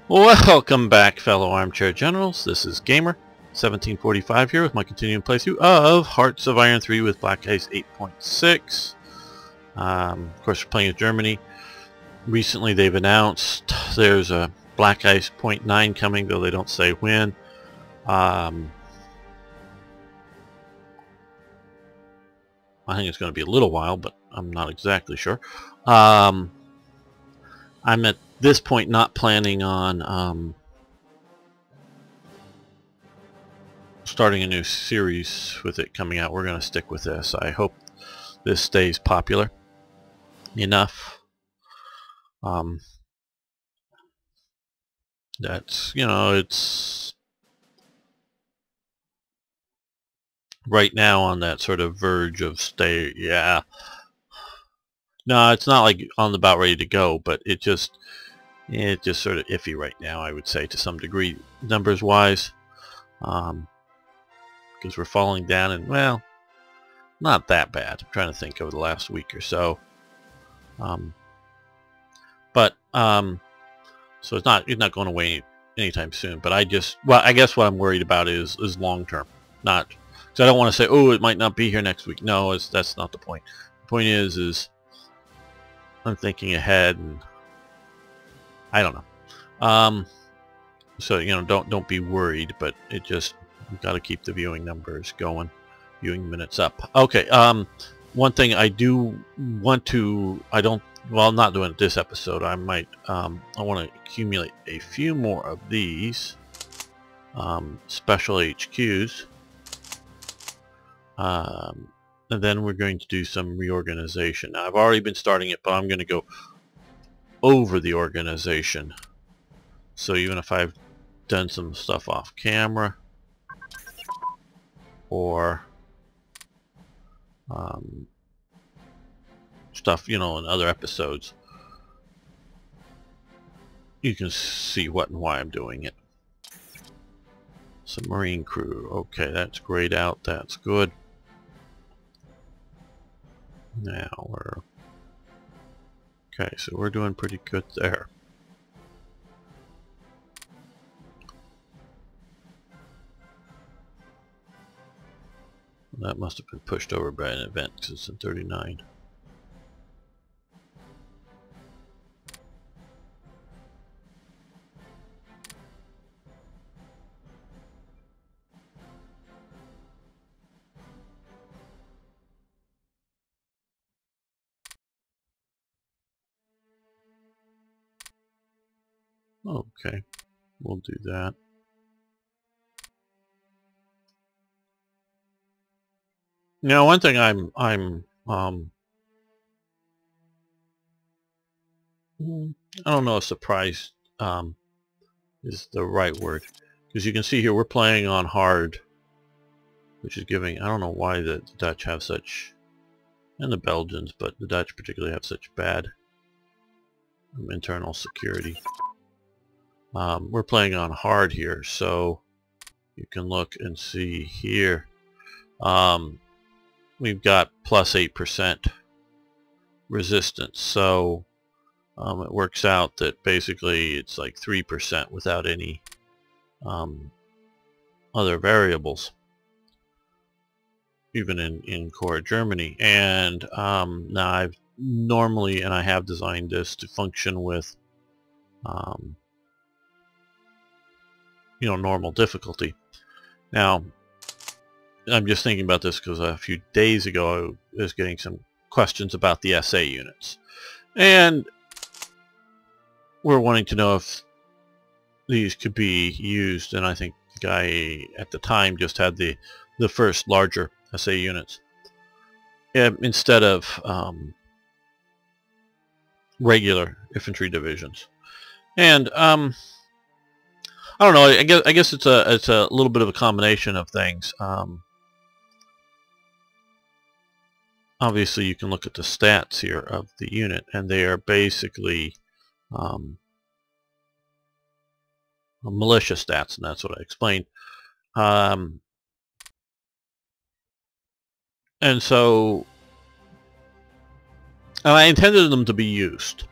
Welcome back, fellow armchair generals. This is Gamer 1745 here with my continuing playthrough of Hearts of Iron 3 with Black Ice 8.6. Of course, we're playing with Germany. Recently, they've announced there's a Black Ice 0.9 coming, though they don't say when. I think it's going to be a little while, but I'm not exactly sure. I'm at this point not planning on starting a new series with it coming out. We're going to stick with this. I hope this stays popular enough. That's, it's right now on that sort of verge of no, it's not like on the about ready to go, but it's just sort of iffy right now, I would say, to some degree, numbers wise, because we're falling down, and well, not that bad. I'm trying to think over the last week or so, so it's not going away anytime soon. But I guess what I'm worried about is long term, not because I don't want to say, oh, it might not be here next week. No, that's not the point. The point is I'm thinking ahead, and I don't know. So don't be worried, but it just, you've got to keep the viewing numbers going, viewing minutes up. Okay. One thing I do want to, I'm not doing it this episode. I might, I want to accumulate a few more of these special HQs, and then we're going to do some reorganization. Now, I've already been starting it, but I'm going to go over the organization. So even if I've done some stuff off camera or stuff, in other episodes, you can see what and why I'm doing it. Submarine crew. Okay, that's grayed out. That's good. Now we're... Okay, so we're doing pretty good there. That must have been pushed over by an event because it's in 39. Okay, we'll do that. Now, one thing I don't know if surprised is the right word, because you can see here we're playing on hard, which is giving, I don't know why the Dutch have such, and the Belgians, but the Dutch particularly have such bad internal security. We're playing on hard here, so you can look and see here. We've got plus 8% resistance, so it works out that basically it's like 3% without any other variables, even in core Germany. And now I have designed this to function with normal difficulty. Now, I'm just thinking about this because a few days ago I was getting some questions about the SA units, and we're wanting to know if these could be used, and I think the guy at the time just had the first larger SA units instead of regular infantry divisions. And I don't know, I guess it's a little bit of a combination of things. Obviously, you can look at the stats here of the unit, and they are basically militia stats, and that's what I explained. And so, and I intended them to be used,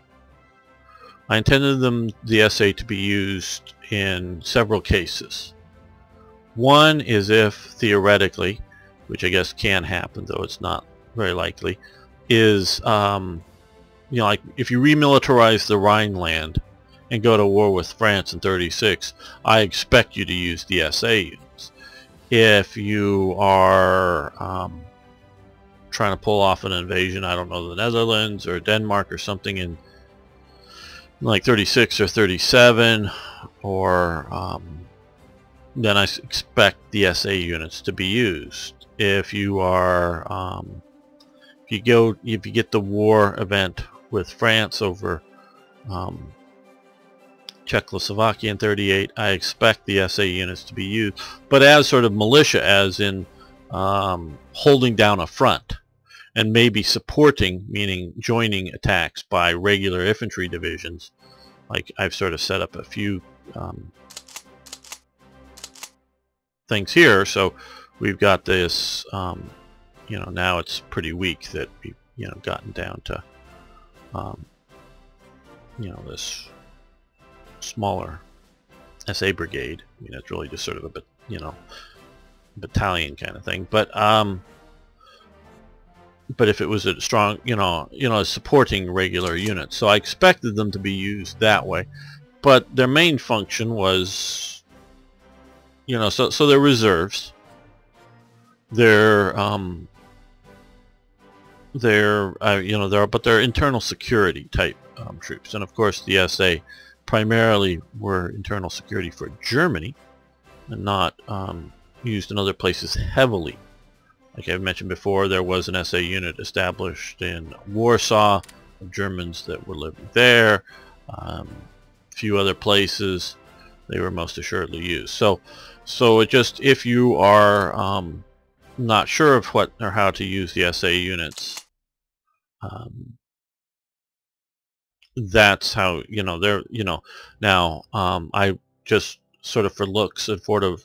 I intended the SA to be used in several cases. One is if, theoretically, which I guess can happen, though it's not very likely, is, like if you remilitarize the Rhineland and go to war with France in 36, I expect you to use the SA units. If you are trying to pull off an invasion, I don't know, the Netherlands or Denmark or something in like 36 or 37, or then I expect the SA units to be used. If you are if you get the war event with France over Czechoslovakia in 38, I expect the SA units to be used, but as sort of militia, as in holding down a front and maybe supporting, meaning joining attacks by regular infantry divisions. Like I've sort of set up a few things here, so we've got this, now it's pretty weak that we've, gotten down to, this smaller SA brigade. I mean, it's really just sort of a bit, battalion kind of thing. But if it was a strong, supporting regular units, so I expected them to be used that way. But their main function was, so they're reserves. They're internal security type troops, and of course the SA primarily were internal security for Germany, and not used in other places heavily. Like I mentioned before, there was an SA unit established in Warsaw of Germans that were living there. A few other places they were most assuredly used. So it just, if you are not sure of what or how to use the SA units, that's how, they're, now I just sort of for looks and for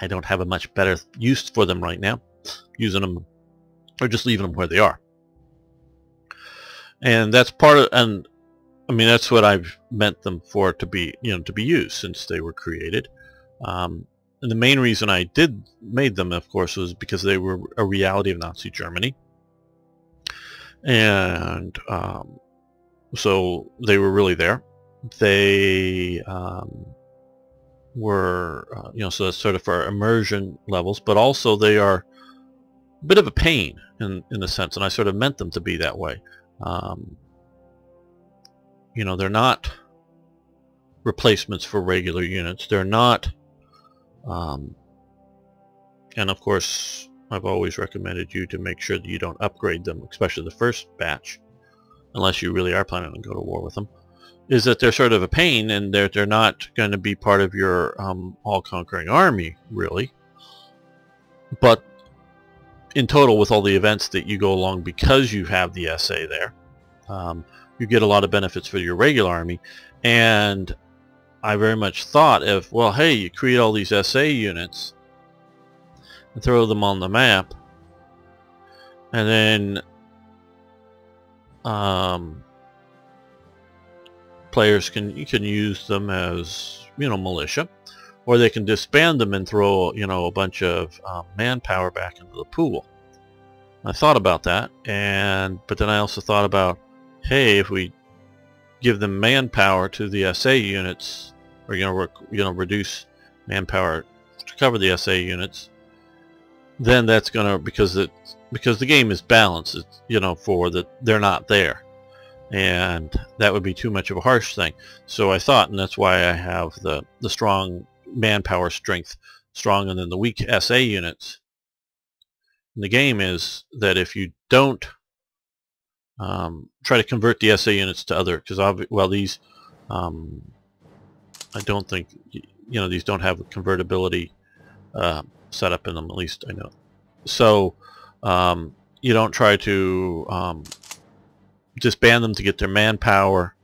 I don't have a much better use for them right now, using them or just leaving them where they are. And that's part of, and I mean, that's what I've meant them for, to be, to be used since they were created. And the main reason I made them, of course, was because they were a reality of Nazi Germany. And so they were really there. They were, so that's sort of for immersion levels, but also they are a bit of a pain in the sense, and I sort of meant them to be that way. They're not replacements for regular units. They're not, and of course, I've always recommended you to make sure that you don't upgrade them, especially the first batch, unless you really are planning to go to war with them, is that they're sort of a pain, and they're not going to be part of your all-conquering army, really. But in total, with all the events that you go along because you have the SA there, you get a lot of benefits for your regular army. And I very much thought of, well, hey, you create all these SA units and throw them on the map, and then players can use them as, militia, or they can disband them and throw, a bunch of manpower back into the pool. I thought about that, but then I also thought about, hey, if we give them manpower to the SA units, or reduce manpower to cover the SA units, then that's gonna, because the game is balanced, it's, for that they're not there, and that would be too much of a harsh thing. So I thought, and that's why I have the strong manpower strength strong, and then the weak SA units in the game, is that if you don't try to convert the SA units to other, because these I don't think, these don't have a convertibility set up in them, at least I know. So you don't try to disband them to get their manpower.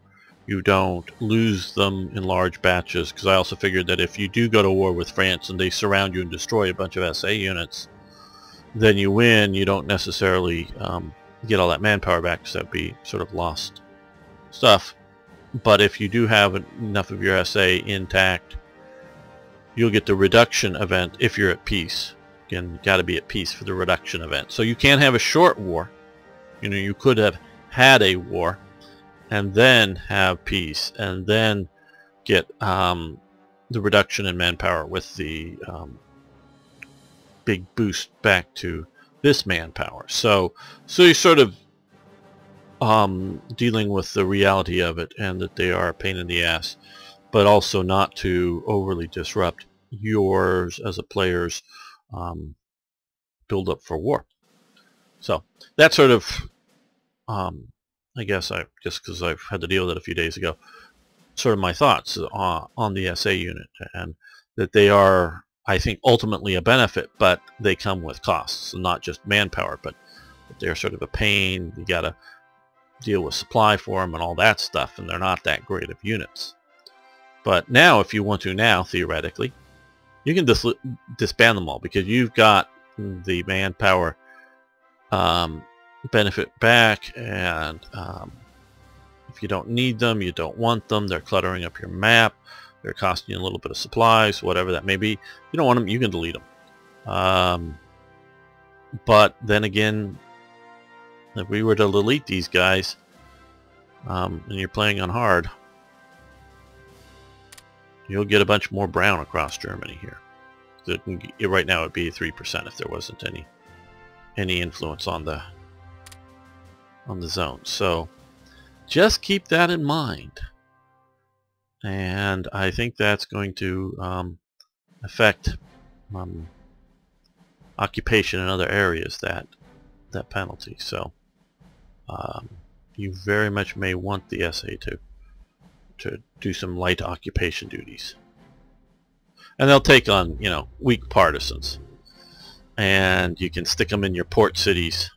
You don't lose them in large batches, because I also figured that if you do go to war with France and they surround you and destroy a bunch of SA units, then you win. You don't necessarily get all that manpower back, because that would be sort of lost stuff. But if you do have enough of your SA intact, you'll get the reduction event if you're at peace. Again, you got to be at peace for the reduction event. So you can't have a short war. You know, you could have had a war and then have peace and then get the reduction in manpower with the big boost back to this manpower. So you're sort of dealing with the reality of it, and that they are a pain in the ass, but also not to overly disrupt yours as a player's build up for war. So that's sort of I guess just because I've had to deal with it a few days ago, sort of my thoughts on the SA unit, and that they are, I think, ultimately a benefit, but they come with costs, and not just manpower, but they're sort of a pain. You got to deal with supply for them and all that stuff, and they're not that great of units. But now, if you want to now, theoretically, you can disband them all, because you've got the manpower benefit back, and if you don't need them, you don't want them, they're cluttering up your map, they're costing you a little bit of supplies, whatever that may be. You don't want them, you can delete them. But then again, if we were to delete these guys, and you're playing on hard, you'll get a bunch more brown across Germany here. Right now it'd be 3% if there wasn't any influence on the zone. So just keep that in mind, and I think that's going to affect occupation in other areas, that penalty. So you very much may want the SA to do some light occupation duties, and they'll take on, you know, weak partisans, and you can stick them in your port cities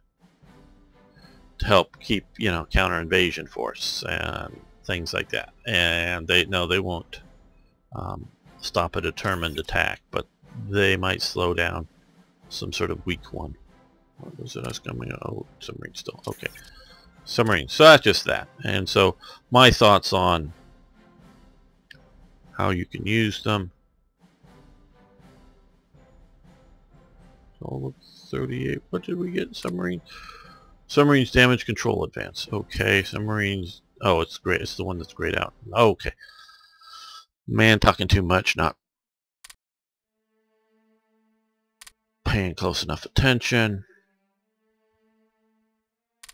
to help keep, you know, counter invasion force and things like that. And they won't stop a determined attack, but they might slow down some sort of weak one. What was it? Us coming? Oh, submarine still. Okay, submarine. So that's just that. And so my thoughts on how you can use them. All of 38. What did we get? Submarine. Submarines damage control advance. Okay, submarines. Oh, it's great. It's the one that's grayed out. Okay. Man, talking too much, not paying close enough attention.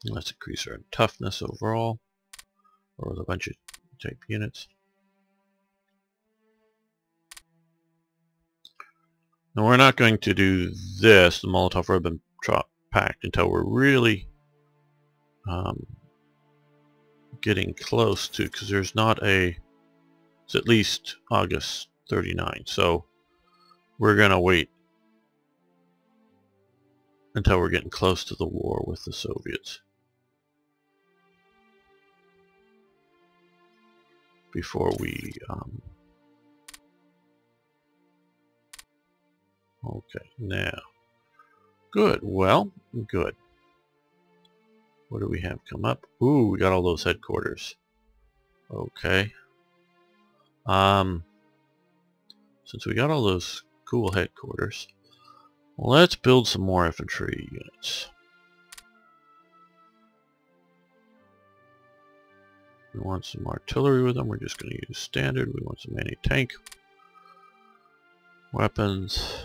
Let's increase our toughness overall, or with a bunch of type units. Now we're not going to do this, the Molotov Ribbentrop Pact, until we're really getting close to, because there's not a, it's at least August 39, so we're going to wait until we're getting close to the war with the Soviets before we okay, now good, well, good. What do we have come up? Ooh, we got all those headquarters. Okay. Since we got all those cool headquarters, let's build some more infantry units. We want some artillery with them. We're just going to use standard. We want some anti-tank weapons.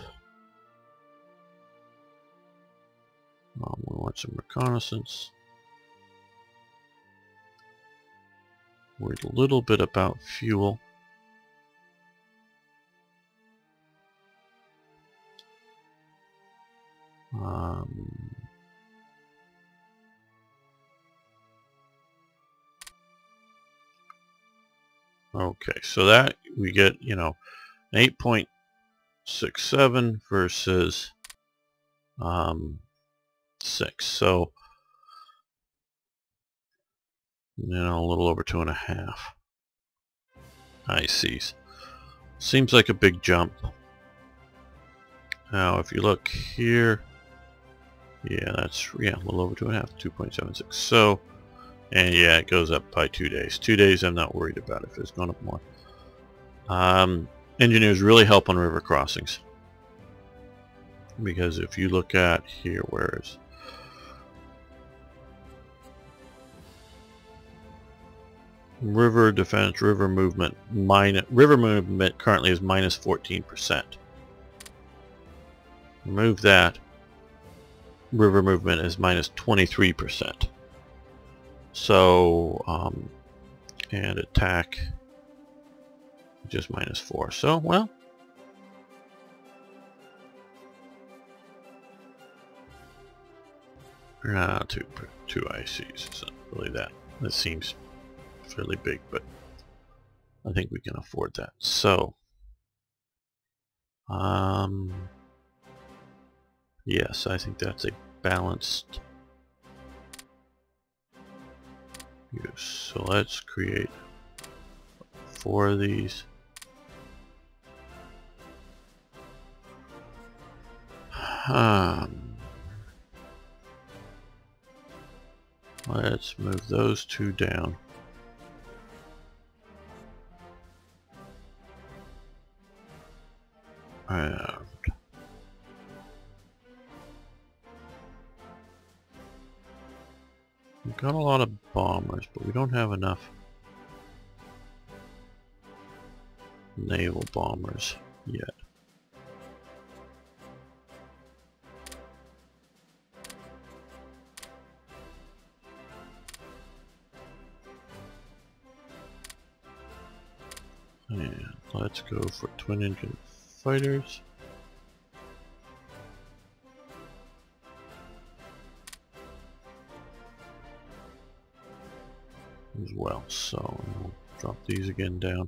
We want some reconnaissance. Worried a little bit about fuel. Okay, so that we get, you know, 8.67 versus 6. So, you know, a little over 2.5. I see. Seems like a big jump. Now, if you look here, yeah, that's, yeah, a little over 2.5, 2.76. So, And yeah, it goes up by 2 days. 2 days I'm not worried about if it's gone up more. Engineers really help on river crossings. Because if you look at here, where's river defense, river movement, river movement currently is minus 14%. Remove that, river movement is minus 23%. So, and attack, just minus 4. So, well, two ICs isn't really that. That seems fairly big, but I think we can afford that. So, yes, I think that's a balanced use. So let's create 4 of these. Let's move those 2 down. And we've got a lot of bombers, but we don't have enough naval bombers yet. And let's go for twin engine fighters. As well, so we'll drop these again down.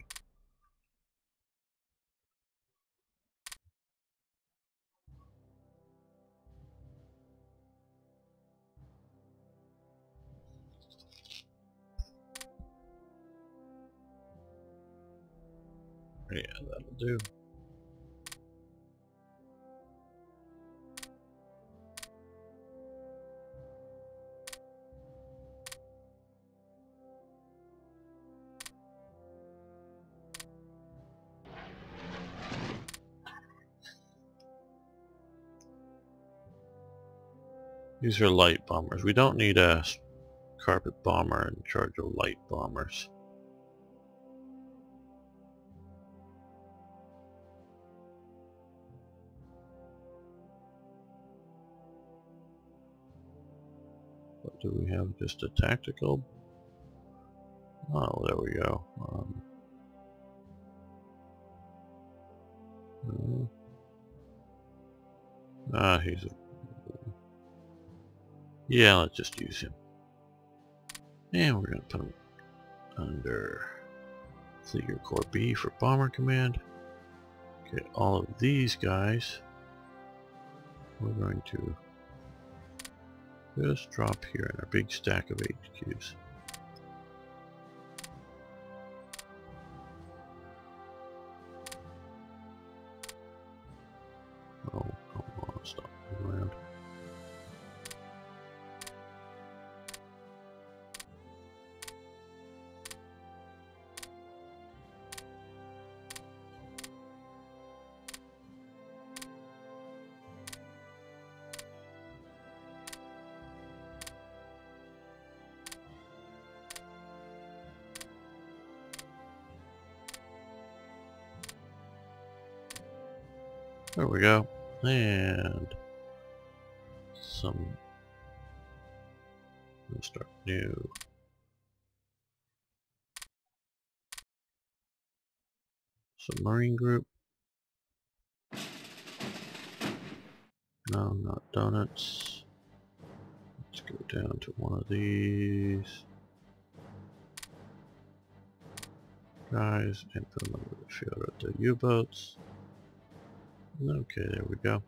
Yeah, that'll do. These are light bombers. We don't need a carpet bomber in charge of light bombers. What do we have? Just a tactical? Oh, there we go. He's a... Yeah, let's just use him. And we're going to put him under Fleet Corps B for Bomber Command. Okay, all of these guys we're going to just drop here in our big stack of HQs. Oh, come on, stop moving around. There we go. And we'll start new. Submarine group. No, not donuts. Let's go down to one of these guys and put them under the field at the U-boats. Okay, there we go.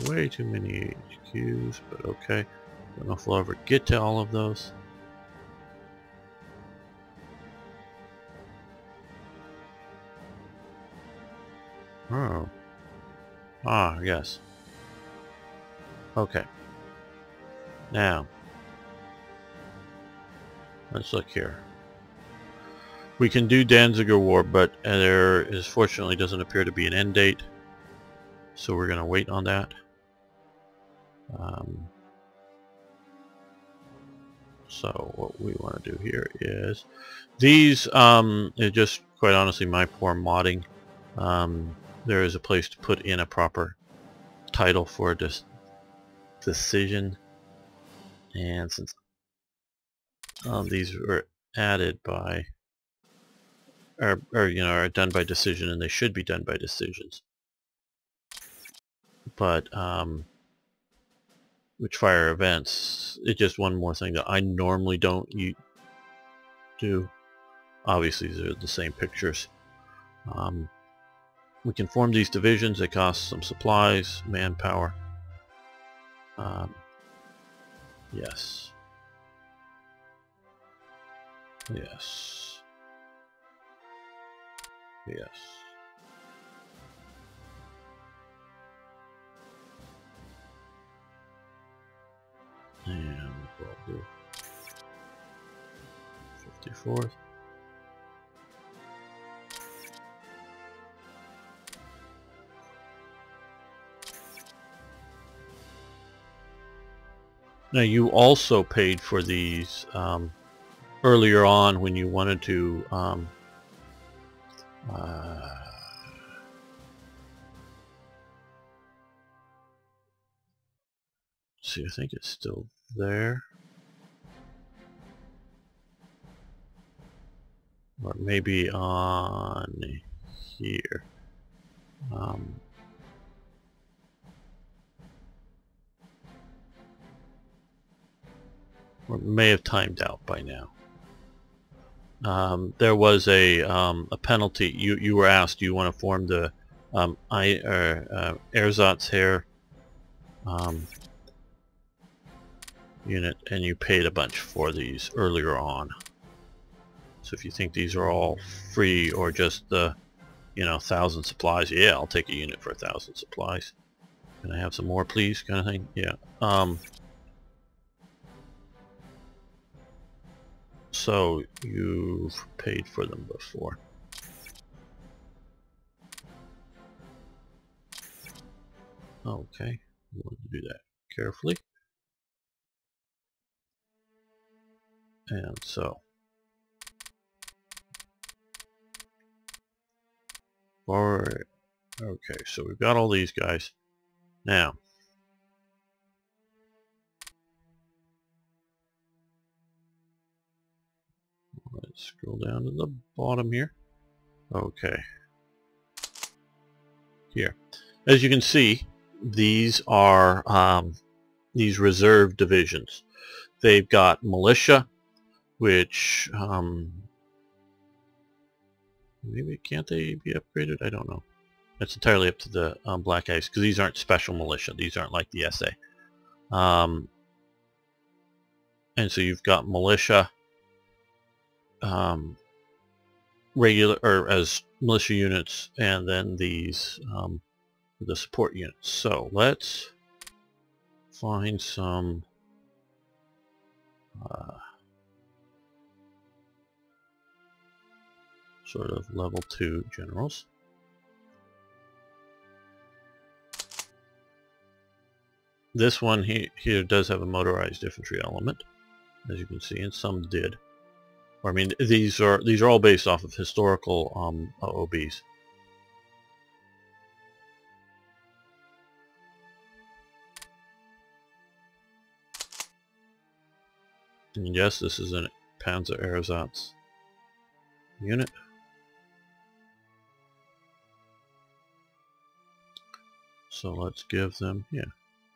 Way too many HQs, but okay. Don't know if we'll ever get to all of those. Oh. Ah, yes. Okay. Now, Let's look here. We can do Danziger War, but there is fortunately doesn't appear to be an end date, so we're going to wait on that. So what we want to do here is these is just quite honestly my poor modding. There is a place to put in a proper title for this decision, and since these were added by or you know are done by decision, and they should be done by decisions, but which fire events, it's just one more thing that I normally don't do. Obviously they're the same pictures. We can form these divisions. They cost some supplies, manpower. Yes. Yes. Yes. And we'll do 54th. Now you also paid for these earlier on when you wanted to see, I think it's still there, or maybe on here. Or may have timed out by now. There was a penalty. You were asked, do you want to form the Ersatzheer unit, and you paid a bunch for these earlier on. So if you think these are all free or just the 1,000 supplies, yeah, I'll take a unit for 1,000 supplies. Can I have some more, please? Kind of thing. Yeah. So you've paid for them before. Okay, we want to do that carefully. And so forward. Okay, so we've got all these guys. Now let's scroll down to the bottom here. Okay. Here. As you can see, these are these reserve divisions. They've got militia, which maybe can't they be upgraded? I don't know. That's entirely up to the Black Ice, because these aren't special militia. These aren't like the SA. And so you've got militia, regular or as militia units, and then these the support units. So let's find some sort of level 2 generals. This one here does have a motorized infantry element, as you can see, and some did. Or, I mean, these are all based off of historical OBs. And yes, this is a Panzer Ersatz unit. So let's give them, yeah,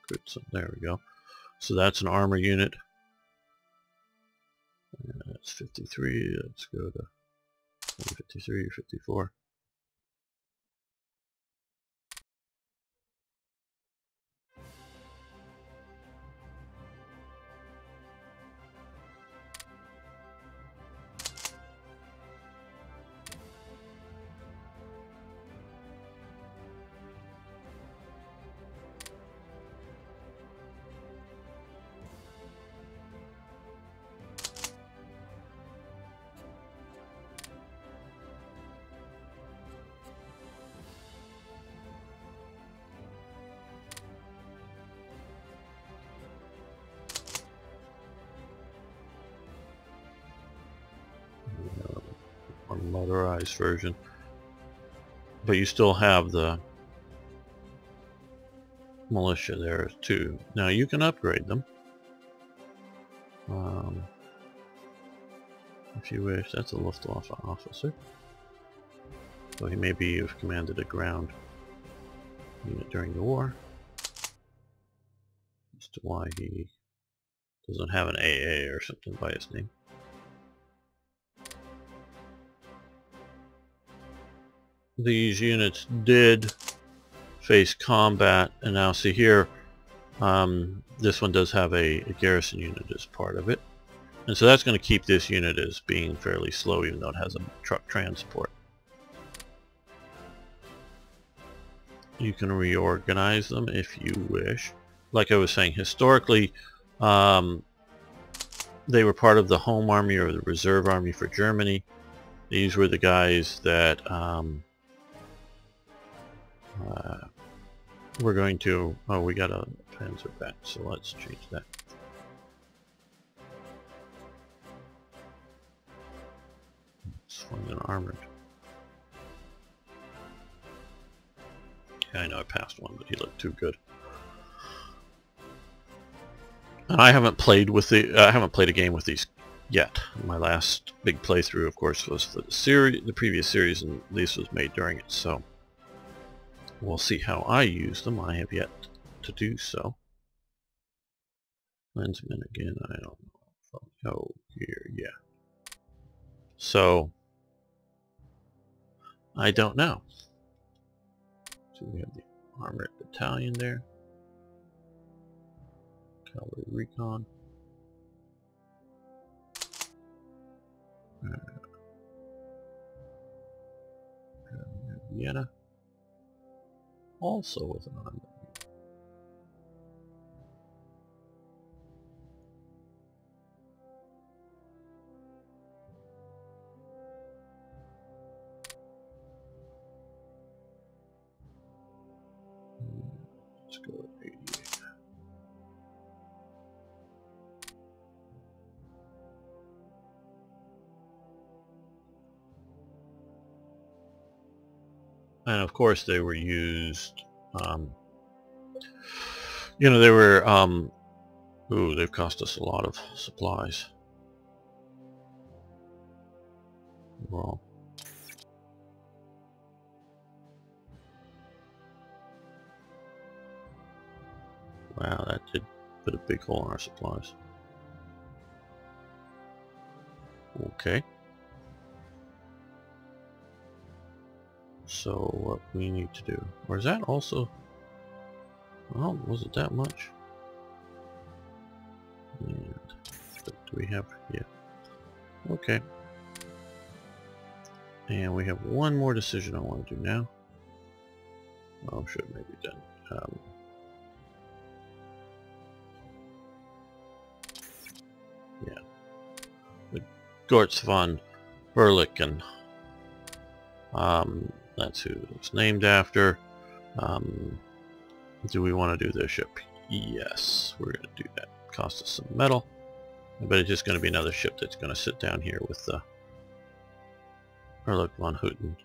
good. So there we go. So that's an armor unit. That's 53. Let's go to 53, 54. motorized version. But you still have the militia there too. Now you can upgrade them. If you wish. That's a Luftwaffe officer. So he maybe have commanded a ground unit during the war. As to why he doesn't have an AA or something by his name. These units did face combat, and now see here, this one does have a garrison unit as part of it. And so that's going to keep this unit as being fairly slow, even though it has a truck transport. You can reorganize them if you wish. Like I was saying, historically, they were part of the home army or the reserve army for Germany. These were the guys that we're going to... Oh, we got a Panzer back, so let's change that. Let's find an armored. Yeah, I know I passed one, but he looked too good. And I haven't played with the... I haven't played a game with these yet. My last big playthrough, of course, was for the series, the previous series, and this was made during it. So we'll see how I use them. I have yet to do so. Lensman again. I don't know. Oh, here, yeah. So I don't know. So we have the armored battalion there. Cavalry recon. Vienna. Also with an armored. Let's go with 88. And of course they were used, you know, they were, ooh, they've cost us a lot of supplies. Well, wow, that did put a big hole in our supplies. Okay. So what we need to do, or is that also, well, was it that much? And do we have, yeah, okay. And we have one more decision I want to do now. Oh, should maybe done. Yeah, the Gortz von Berlichen. That's who it's named after. Do we want to do this ship? Yes, we're going to do that. Cost us some metal, but it's just going to be another ship that's going to sit down here with the Erlich von Hutten.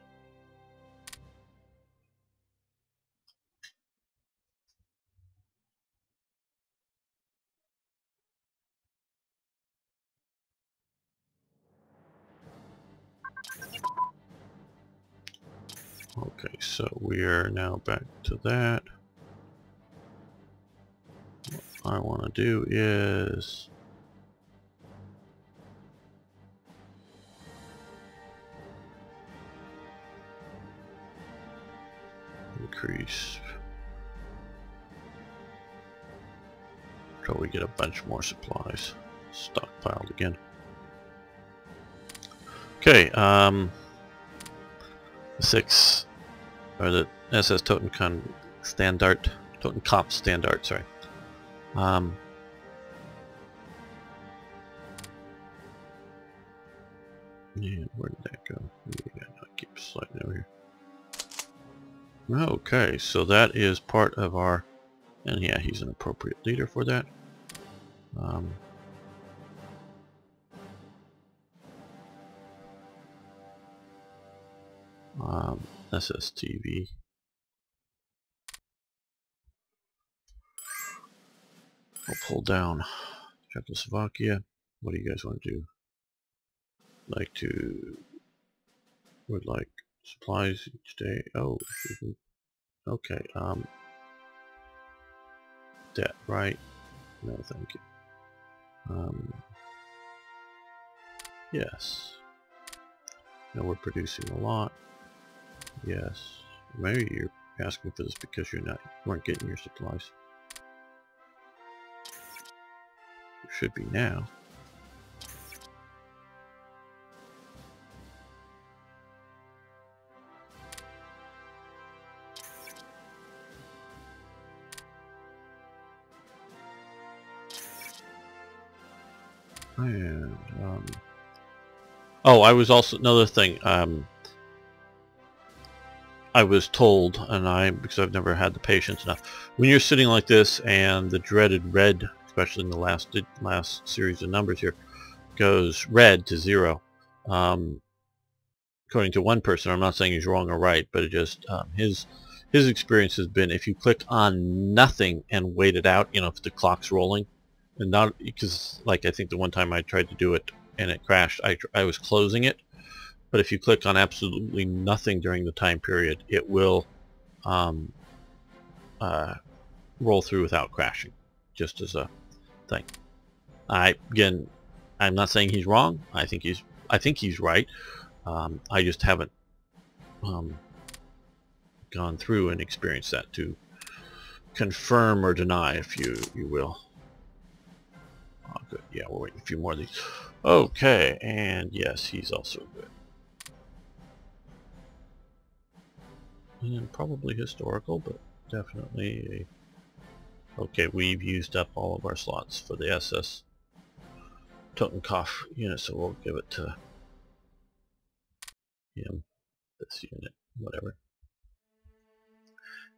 Okay, so we are now back to that. What I want to do is increase, so we get a bunch more supplies stockpiled again. Okay, the 6, or the SS Totenkopf Standard, Totenkopf Standard, sorry. And where did that go? Yeah, I keep sliding over here. Okay, so that is part of our, and yeah, he's an appropriate leader for that. SSTV. I'll pull down Czechoslovakia. What do you guys want to do? Would like supplies each day. Oh, okay. Debt, right? No, thank you. Yes. No, we're producing a lot. Yes. Maybe you're asking for this because you weren't getting your supplies. You should be now. And oh, I was also another thing. I was told, and because I've never had the patience enough, when you're sitting like this and the dreaded red, especially in the last series of numbers here, goes red to 0. According to one person, I'm not saying he's wrong or right, but it just his experience has been if you click on nothing and wait it out, if the clock's rolling, and not because like I think the one time I tried to do it and it crashed, I was closing it, but if you click on absolutely nothing during the time period, it will roll through without crashing, just as a thing. Again, I'm not saying he's wrong. I think he's right. I just haven't gone through and experienced that to confirm or deny, if you will. Oh, good. Yeah, we're waiting a few more of these. Okay, and yes, he's also good. And probably historical, but definitely okay, we've used up all of our slots for the SS Totenkopf unit, so we'll give it to him, this unit, whatever.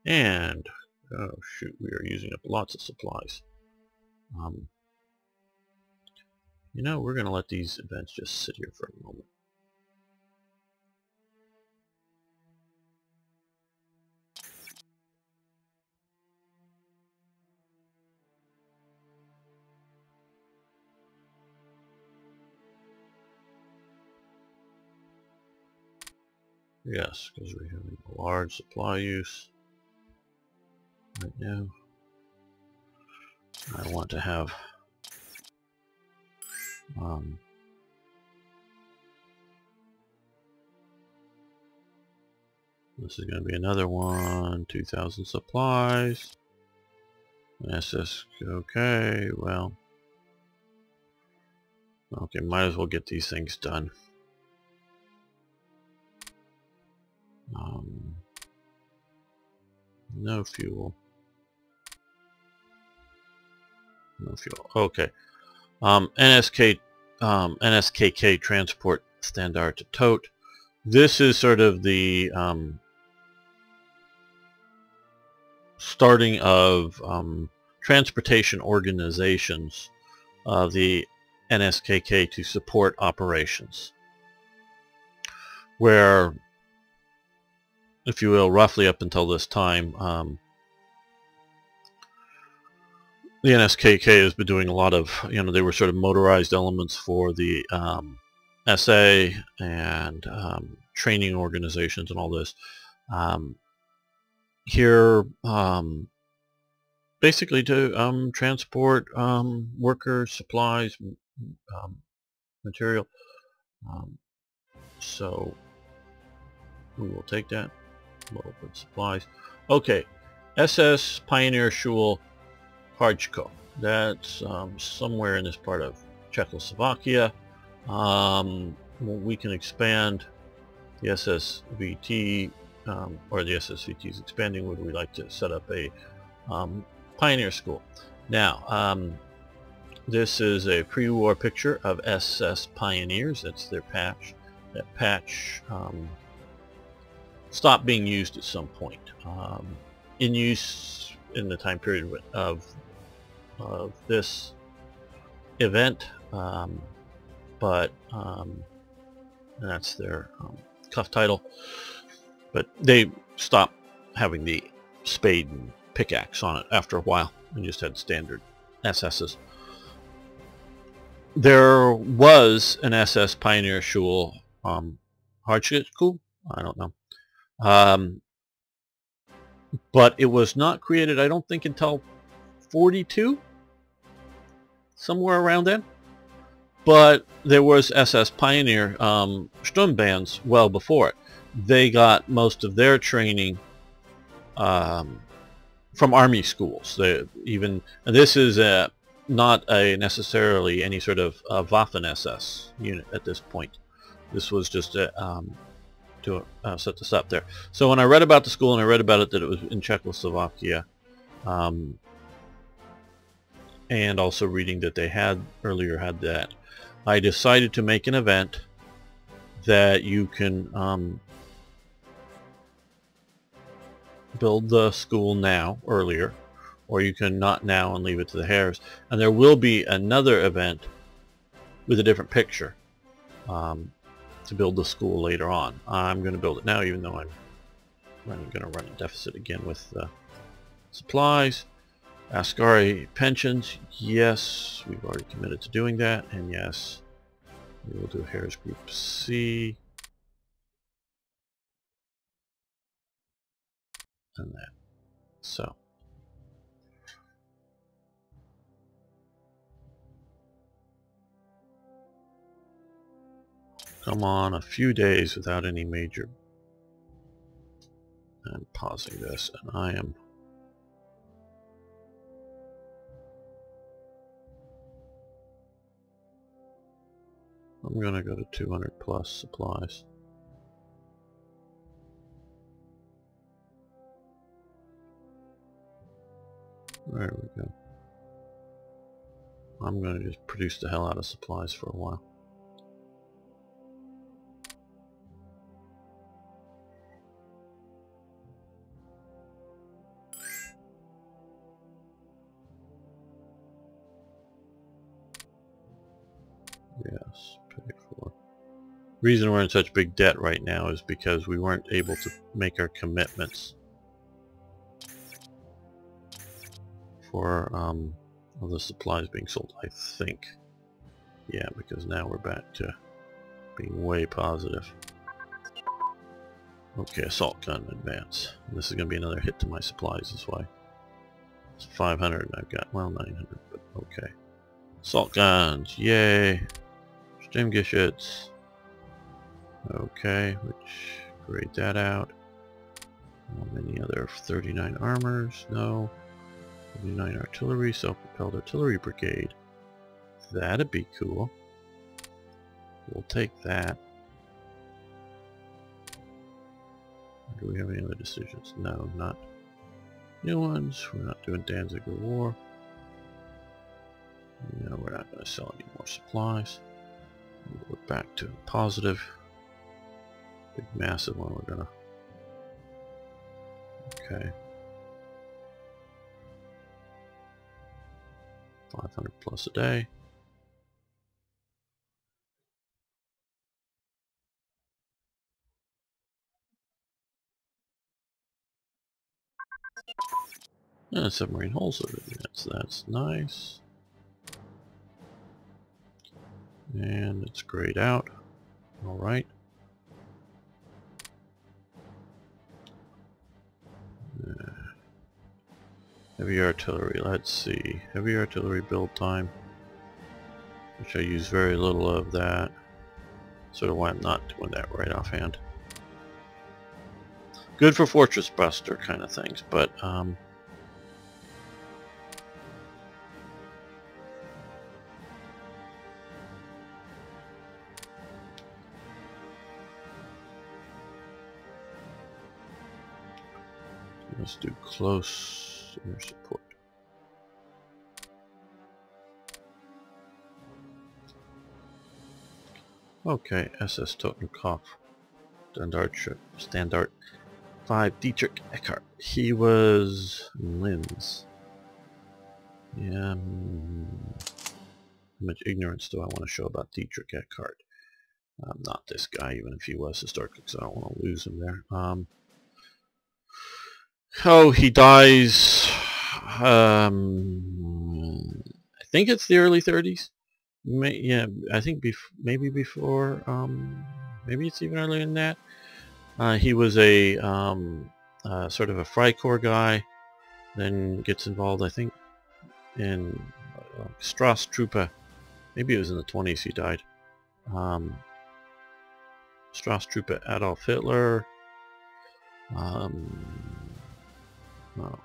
And, oh shoot, we are using up lots of supplies. We're going to let these events just sit here for a moment. Yes, because we're having a large supply use right now. I want to have this is going to be another one, 2,000 supplies. SS, okay, well, okay, might as well get these things done. No fuel. No fuel. Okay. NSKK transport standard to tote. This is sort of the starting of transportation organizations of the NSKK to support operations, where, if you will, roughly up until this time, the NSKK has been doing a lot of, they were sort of motorized elements for the SA and training organizations and all this. Here, basically to transport workers, supplies, material. So we will take that. We'll put supplies. Okay, SS Pioneer Schule Harjko. That's somewhere in this part of Czechoslovakia. We can expand the SSVT, or the SSVT is expanding. Would we like to set up a pioneer school? Now, this is a pre-war picture of SS Pioneers. That's their patch. That patch stopped being used at some point. In use in the time period of this event, but that's their cuff title. but they stopped having the spade and pickaxe on it after a while and just had standard SS's. There was an SS Pioneer Schule hardship school, I don't know, but it was not created, I don't think, until 42, somewhere around then. But there was SS Pioneer Sturmbands well before it. They got most of their training from army schools. And this is not necessarily any sort of Waffen-SS unit at this point. This was just to set this up there. So when I read about the school, and I read about it that it was in Czechoslovakia, and also reading that they had earlier had that, I decided to make an event that you can build the school now earlier, or you can not now and leave it to the hares. And there will be another event with a different picture to build the school later on. I'm going to build it now, even though I'm going to run a deficit again with supplies. Ascari pensions, yes, we've already committed to doing that, and yes, we will do Hares Group C, and that. So, come on, a few days without any major. I'm pausing this, and I'm going to go to 200 plus supplies. There we go. I'm going to just produce the hell out of supplies for a while. Yes, paid for. The reason we're in such big debt right now is because we weren't able to make our commitments for all the supplies being sold, I think. Yeah, because now we're back to being way positive. Okay, assault gun advance. This is going to be another hit to my supplies, is why. It's 500 and I've got, well, 900, but okay. Assault guns, yay! Stimmgeschütz. Okay, which grade that out. Any other 39 armors? No. 39 artillery, self-propelled artillery brigade. That'd be cool. We'll take that. Do we have any other decisions? No, not new ones. We're not doing Danziger War. No, we're not going to sell any more supplies. We're back to positive. Big massive one we're going to... Okay. 500 plus a day. And submarine hulls over there. That's nice. And it's grayed out. Alright. Heavy artillery, let's see. Heavy artillery build time, which I use very little of that. Sort of why I'm not doing that right offhand. Good for fortress buster kind of things, but let's do close air support. Okay, SS Totenkopf, Standard 5, Dietrich Eckart. He was Linz. Yeah. How much ignorance do I want to show about Dietrich Eckart? Not this guy, even if he was historic, because I don't want to lose him there. Oh, he dies, I think it's the early 30s. Yeah, I think maybe before, maybe it's even earlier than that. He was a sort of a Freikorps guy, then gets involved, I think, in Strasstruppe. Maybe it was in the 20s he died. Strasstruppe Adolf Hitler. Oh, no.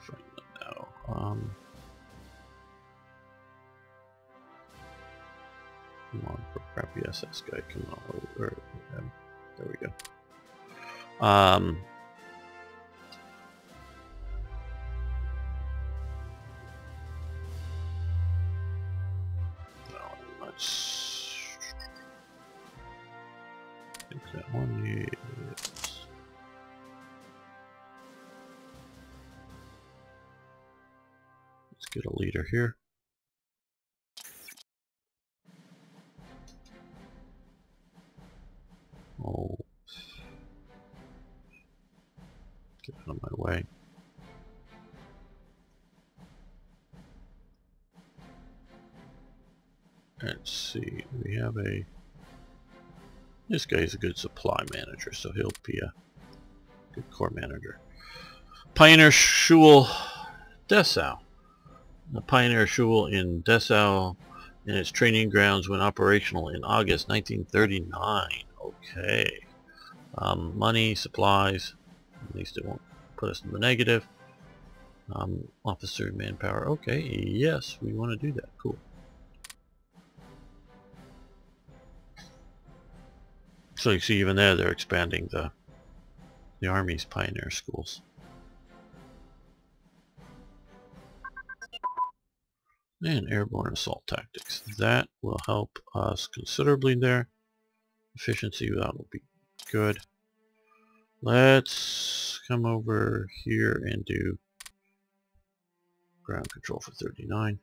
Come on, crappy SS guy. Come on, there we go. Let's think that one is. Let's get a leader here. Oh, get out of my way. Let's see, we have this guy's a good supply manager, so he'll be a good corps manager. Pioneer Schule Dessau. The Pioneer Schule in Dessau and its training grounds went operational in August 1939. Okay. Money, supplies, at least it won't put us in the negative. Officer manpower, okay, yes, we want to do that, cool. So you see even there they're expanding the Army's pioneer schools. And airborne assault tactics. That will help us considerably there. Efficiency, that will be good. Let's come over here and do ground control for 39.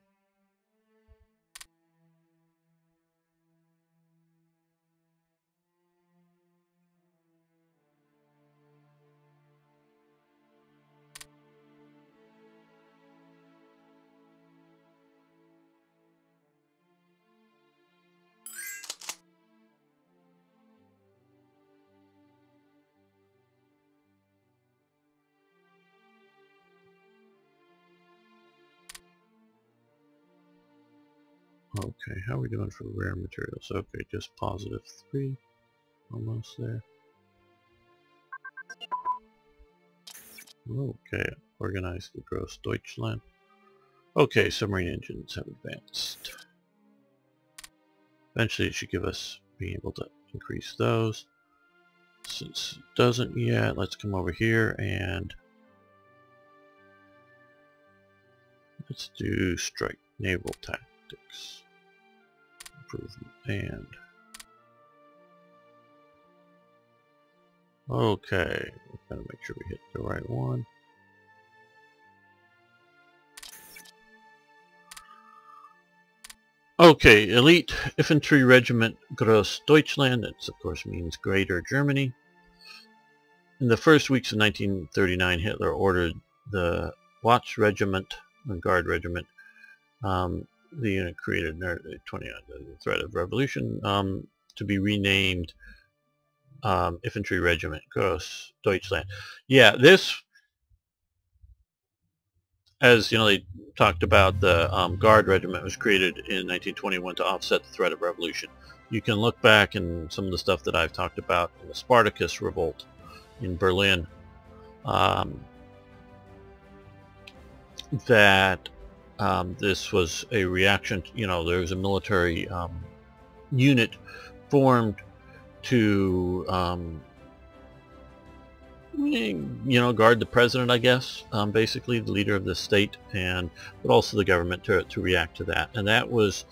Okay, how are we doing for rare materials? Okay, just +3. Almost there. Okay, organize the Grossdeutschland. Okay, submarine engines have advanced. Eventually it should give us being able to increase those. Since it doesn't yet, let's come over here and let's do strike naval tactics. Improvement and okay, we've got to make sure we hit the right one. Okay, Elite Infantry Regiment Grossdeutschland, that of course means Greater Germany. In the first weeks of 1939, Hitler ordered the Watch Regiment, the Guard Regiment, the unit created in the threat of revolution, to be renamed Infantry Regiment Grossdeutschland. Yeah, this, as you know, they talked about the Guard Regiment was created in 1921 to offset the threat of revolution. You can look back in some of the stuff that I've talked about in the Spartacus Revolt in Berlin, that this was a reaction to, there was a military unit formed to guard the president, I guess, basically the leader of the state, but also the government to react to that. And that was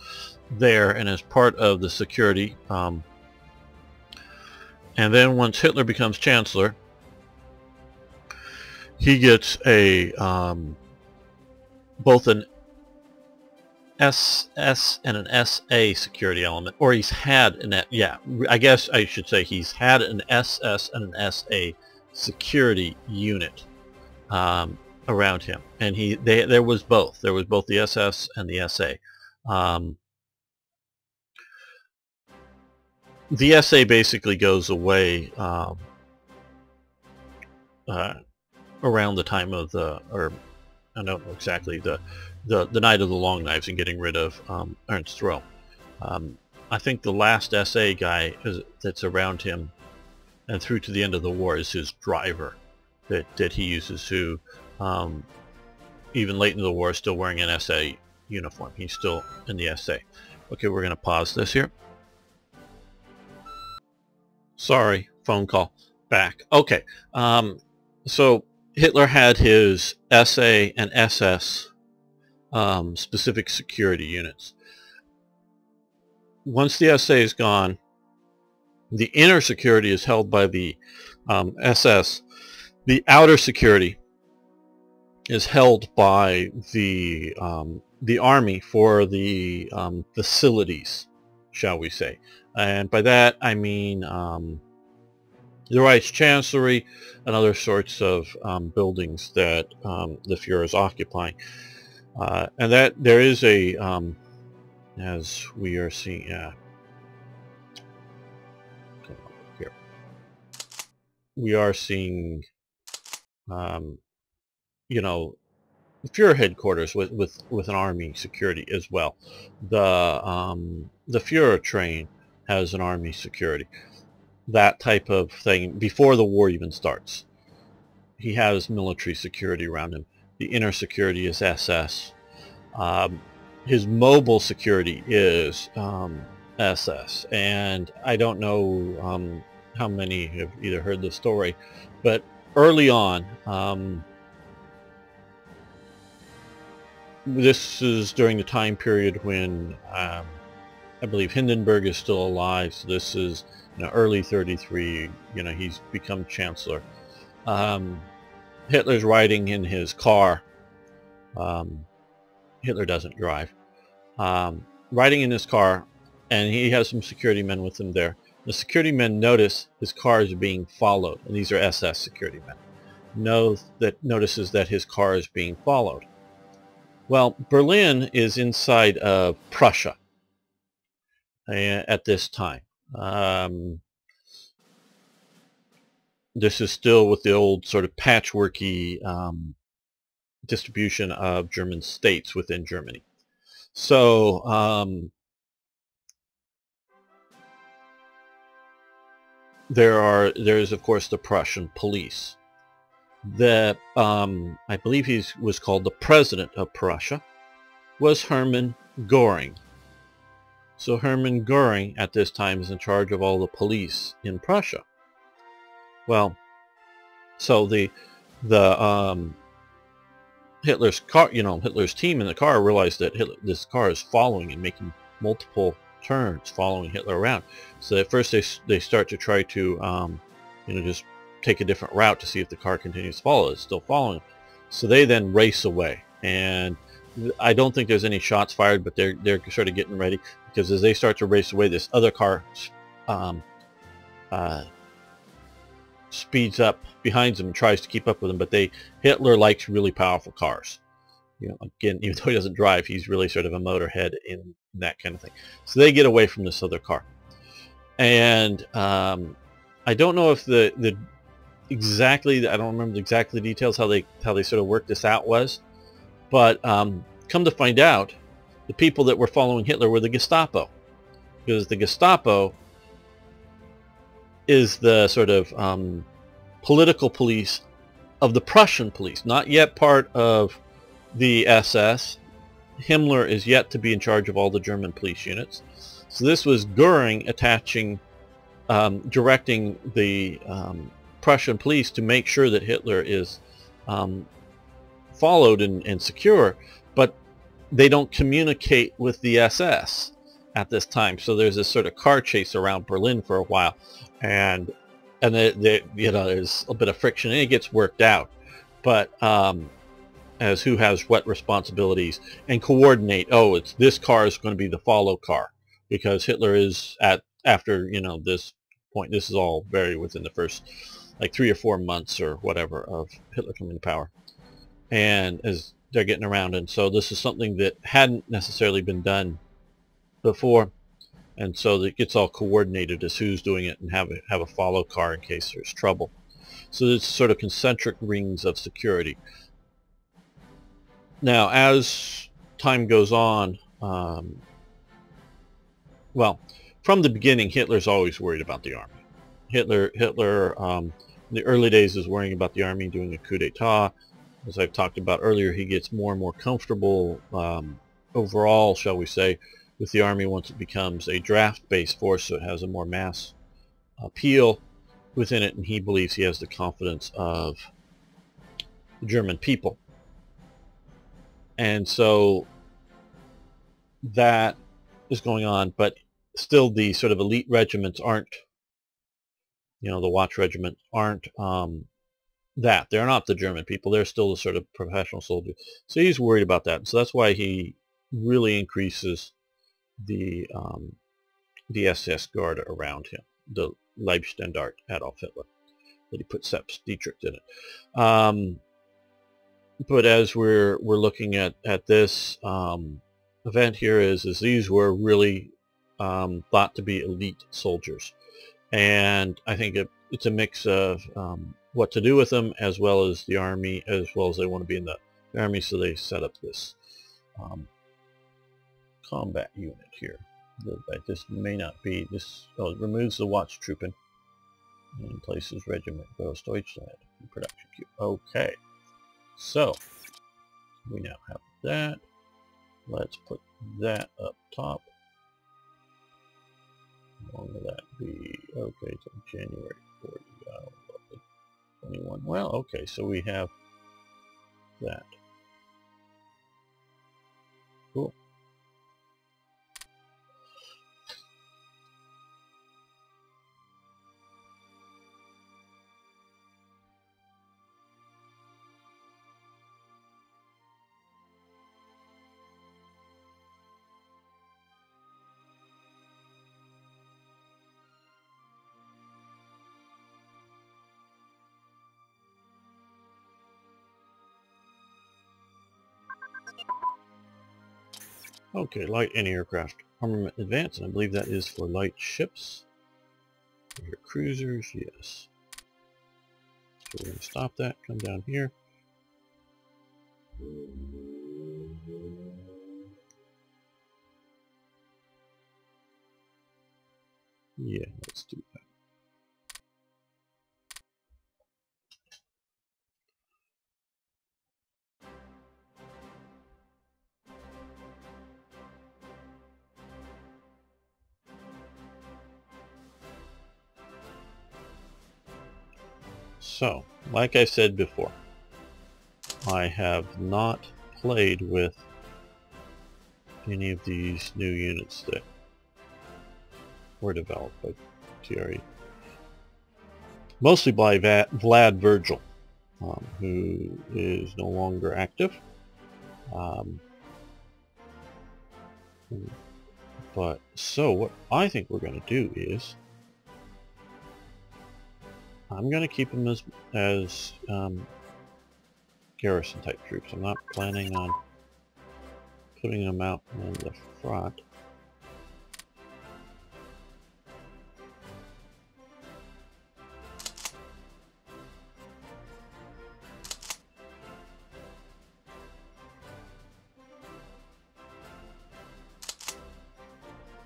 there, and as part of the security. And then once Hitler becomes chancellor, he gets a both an SS and an SA security element, or he's had I guess I should say he's had an SS and an SA security unit around him, and there was both. There was both the SS and the SA. The SA basically goes away around the time of or I don't know exactly, the Night of the Long Knives and getting rid of Ernst Röhm. I think the last SA guy that's around him and through to the end of the war is his driver that he uses, who even late in the war is still wearing an SA uniform. He's still in the SA. Okay, we're going to pause this here. Sorry, phone call. Back. Okay, so Hitler had his SA and SS specific security units. Once the SA is gone, the inner security is held by the SS. The outer security is held by the army for the facilities, shall we say. And by that I mean the Reich's Chancellery and other sorts of buildings that the Fuhrer is occupying. And that there is a, as we are seeing, here, we are seeing, you know, the Fuhrer headquarters with an army security as well. The Fuhrer train has an army security. That type of thing before the war even starts. He has military security around him. The inner security is SS. His mobile security is SS. And I don't know how many have either heard the story, but early on, this is during the time period when I believe Hindenburg is still alive. So this is early 33. He's become chancellor. Hitler's riding in his car. Hitler doesn't drive. Riding in his car, and he has some security men with him there. The security men notice his car is being followed, and these are SS security men. Notices that his car is being followed. Well, Berlin is inside of Prussia at this time. This is still with the old sort of patchworky distribution of German states within Germany. So there's of course the Prussian police. I believe he was called the president of Prussia, was Hermann Göring. So Hermann Göring at this time is in charge of all the police in Prussia. Well, so the Hitler's car, Hitler's team in the car realized that this car is following and making multiple turns, following Hitler around. So at first they start to try to just take a different route to see if the car continues to follow. It's still following. So they then race away, and I don't think there's any shots fired, but they're sort of getting ready, because as they start to race away, this other car speeds up behind them and tries to keep up with them. But Hitler likes really powerful cars. Again, even though he doesn't drive, he's really sort of a motorhead in that kind of thing. So they get away from this other car, and I don't know if I don't remember exactly the details how they sort of worked this out was, but come to find out, the people that were following Hitler were the Gestapo, because the Gestapo is the sort of political police of the Prussian police, not yet part of the SS. Himmler is yet to be in charge of all the German police units. So this was Göring directing the Prussian police to make sure that Hitler is followed and secure, but they don't communicate with the SS at this time. So there's this sort of car chase around Berlin for a while, and there's a bit of friction, and it gets worked out. But as who has what responsibilities, and coordinate. Oh, it's this car is going to be the follow car, because Hitler is after this point. This is all very within the first 3 or 4 months or whatever of Hitler coming to power. and as they're getting around. And so this is something that hadn't necessarily been done before, and so it gets all coordinated as who's doing it and have a follow car in case there's trouble. So it's sort of concentric rings of security. Now, as time goes on, well, from the beginning, Hitler's always worried about the army. Hitler, in the early days, is worrying about the army doing a coup d'état. As I've talked about earlier, he gets more and more comfortable overall, shall we say, with the army once it becomes a draft-based force, so it has a more mass appeal within it, and he believes he has the confidence of the German people. And so that is going on, but still the sort of elite regiments aren't, the Watch Regiment aren't that. They're not the German people. They're still the sort of professional soldiers. So he's worried about that. So that's why he really increases the SS Guard around him, the Leibstandarte Adolf Hitler, that he put Sepp Dietrich in it. But as we're looking at this event here is these were really thought to be elite soldiers, and I think it's a mix of what to do with them as well as the army, as well as they want to be in the army, so they set up this combat unit here. This may not be this. Oh, it removes the Watchtruppen and places Regiment Grossdeutschland in production queue. Okay, so we now have that. Let's put that up top. How long will that be? Okay, so January 40. 21. Well, okay, so we have that. Cool. Okay, light anti-aircraft armament advance, and I believe that is for light ships. Your cruisers, yes. So we're going to stop that, come down here. Yeah, let's do that. So, like I said before, I have not played with any of these new units that were developed by TRE. Mostly by Vlad Virgil, who is no longer active. But so what I think we're going to do is I'm going to keep them as garrison type troops. I'm not planning on putting them out in the front.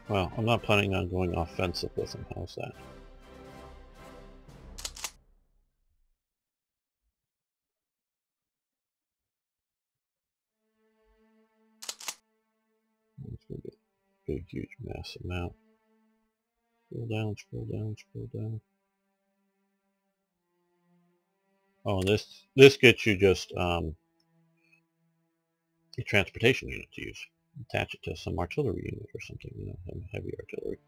Well, I'm not planning on going offensive with them. How's that? It's going to be a big, huge, massive amount. Scroll down, scroll down, scroll down. Oh, and this gets you just a transportation unit to use. Attach it to some artillery unit or something, heavy artillery.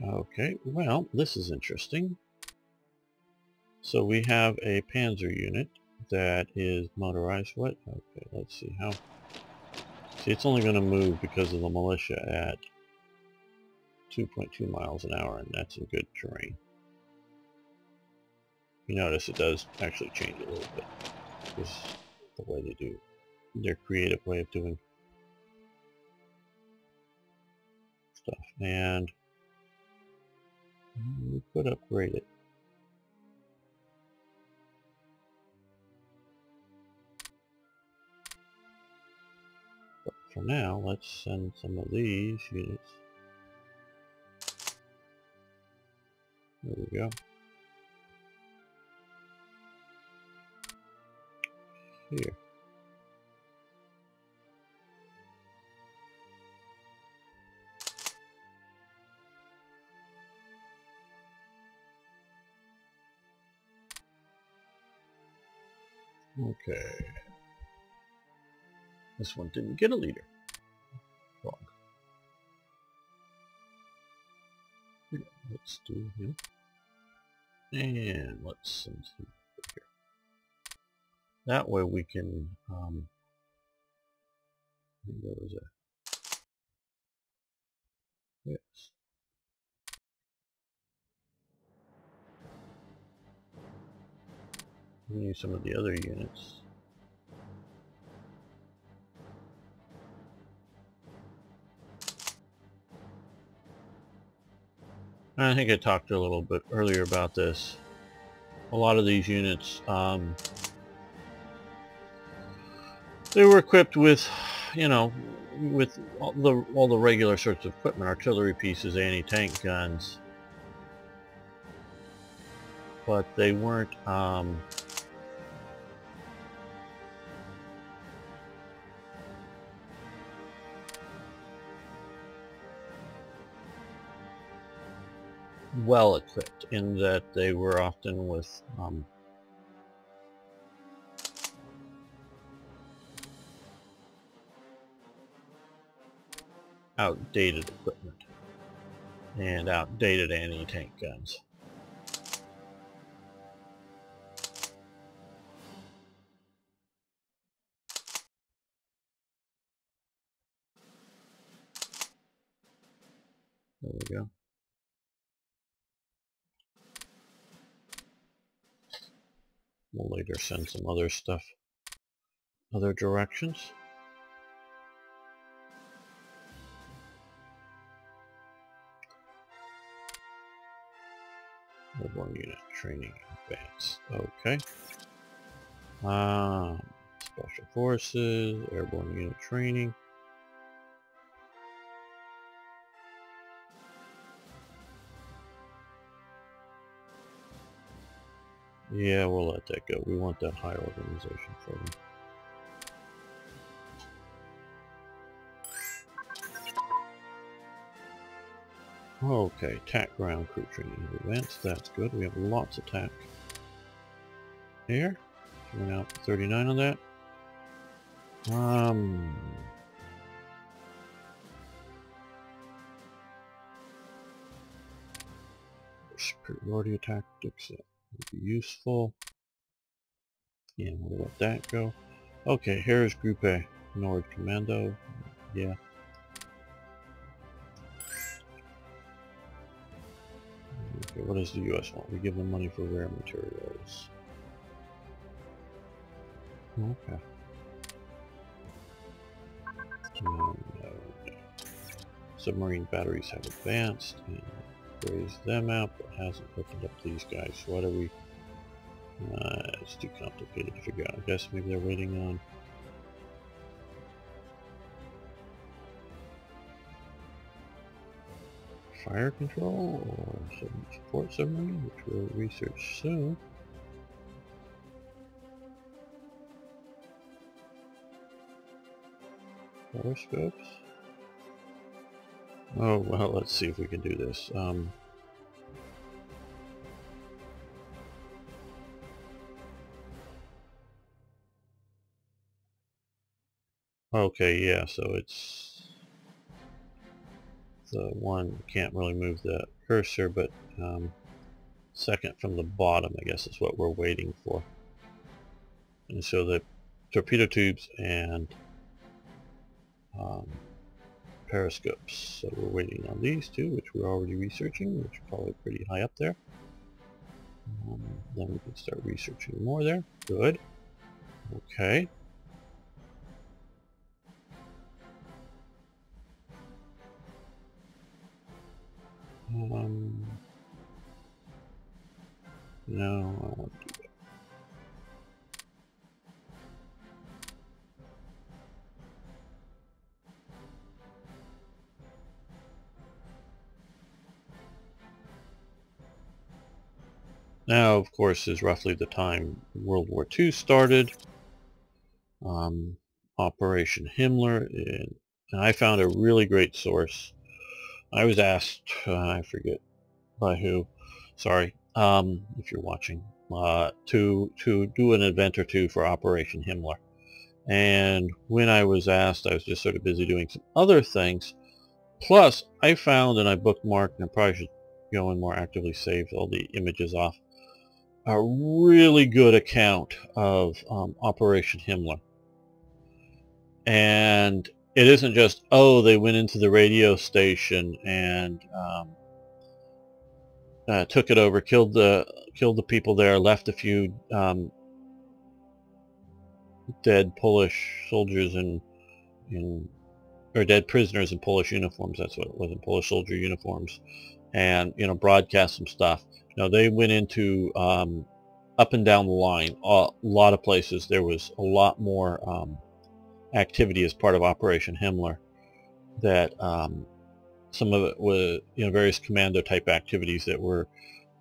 Okay, well, this is interesting. So we have a panzer unit that is motorized. What? Okay, let's see how. See, it's only going to move because of the militia at 2.2 miles an hour, and that's in good terrain. You notice it does actually change a little bit. Because the way they do their creative way of doing stuff. And we could upgrade it. But for now, let's send some of these units. There we go. Here. Okay. This one didn't get a leader. Wrong. Here, let's do him. And let's send him over here. That way we can, where was that? Yes. We use some of the other units. I think I talked a little bit earlier about this. A lot of these units, they were equipped with, you know, with all the regular sorts of equipment, artillery pieces, anti-tank guns, but they weren't well equipped, in that they were often with outdated equipment and outdated anti-tank guns. There we go. We'll later send some other stuff, other directions. Airborne unit training advanced. Okay. Special forces, airborne unit training. Yeah, we'll let that go. We want that high organization for them. Okay, TAC ground crew training advanced. That's good. We have lots of TAC here. So we're now up to 39 on that. Superiority tactics, that would be useful. Yeah, we'll let that go. Okay, here is Group A, Nord Commando. Yeah. Okay, what does the US want? We give them money for rare materials. Okay. No. Submarine batteries have advanced and raised them out, but hasn't opened up these guys. So what are we? It's too complicated to figure out. I guess maybe they're waiting on fire control or support submarine, which we'll research soon. Horoscopes. Oh well, let's see if we can do this. Okay, yeah, so it's the one can't really move the cursor, but second from the bottom, I guess, is what we're waiting for. And so the torpedo tubes and periscopes. So we're waiting on these two, which we're already researching, which are probably pretty high up there. Then we can start researching more there. Good. Okay. No, I won't do that. Now, of course, is roughly the time World War II started. Operation Himmler, and I found a really great source. I was asked, I forget by who, sorry, if you're watching, to do an event or two for Operation Himmler. And when I was asked, I was just sort of busy doing some other things. Plus, I found, and I bookmarked, and I probably should go and more actively save all the images off, a really good account of Operation Himmler. And it isn't just, oh, they went into the radio station and took it over, killed the people there, left a few dead Polish soldiers or dead prisoners in Polish uniforms. That's what it was, in Polish soldier uniforms, and broadcast some stuff. They went into up and down the line, a lot of places. There was a lot more activity as part of Operation Himmler. That some of it was various commando type activities that were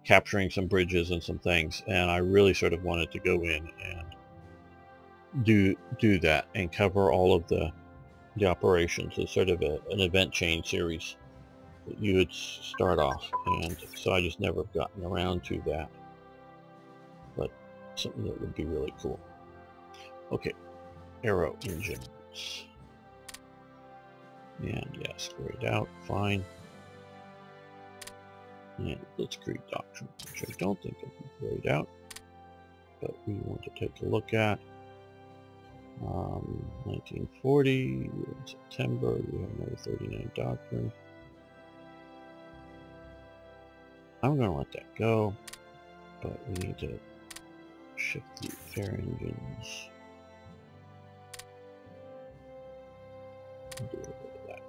capturing some bridges and some things, and I really sort of wanted to go in and do that and cover all of the operations as sort of an event chain series that you would start off, and so I just never gotten around to that, but something that would be really cool. Okay, aero engines, and yes, grayed out, fine. And Blitzkrieg Doctrine, which I don't think will be grayed out, but we want to take a look at. 1940, in September, we have another 39 Doctrine. I'm going to let that go, but we need to shift the air engines. Do a little bit of that.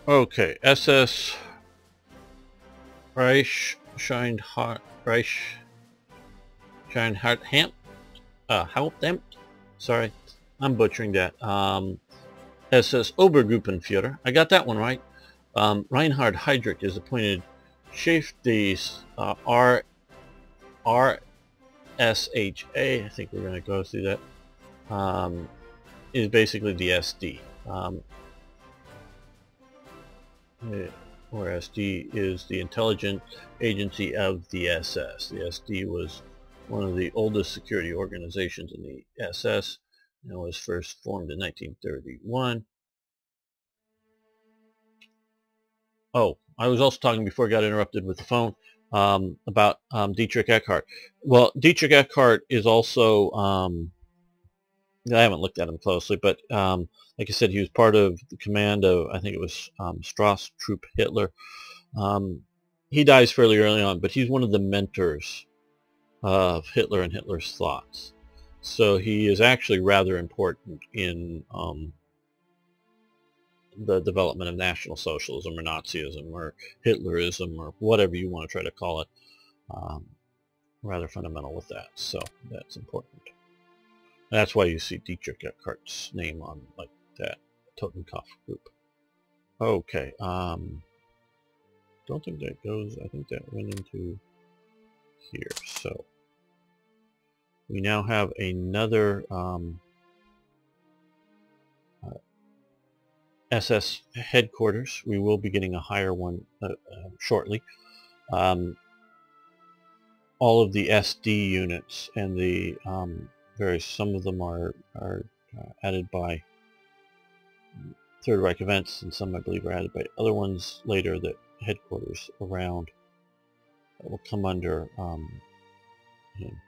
Okay, SS Reich Hauptamt. Sorry, I'm butchering that. SS Obergruppenführer. I got that one right. Reinhard Heydrich is appointed Chef des RSHA. I think we're going to go through that. Is basically the SD. Or SD is the intelligence agency of the SS. The SD was one of the oldest security organizations in the SS, and was first formed in 1931. Oh, I was also talking before I got interrupted with the phone about Dietrich Eckart. Well, Dietrich Eckart is also, I haven't looked at him closely, but like I said, he was part of the command of, I think it was Strasstruppe Hitler. He dies fairly early on, but he's one of the mentors of Hitler and Hitler's thoughts. So he is actually rather important in the development of National Socialism or Nazism or Hitlerism or whatever you want to try to call it. Rather fundamental with that, so that's important. That's why you see Dietrich Eckart's name on like that Totenkopf group. Okay, don't think that goes, I think that went into here. So we now have another SS headquarters. We will be getting a higher one shortly. All of the SD units and the some of them are added by Third Reich events, and some I believe are added by other ones later. That headquarters around that will come under him.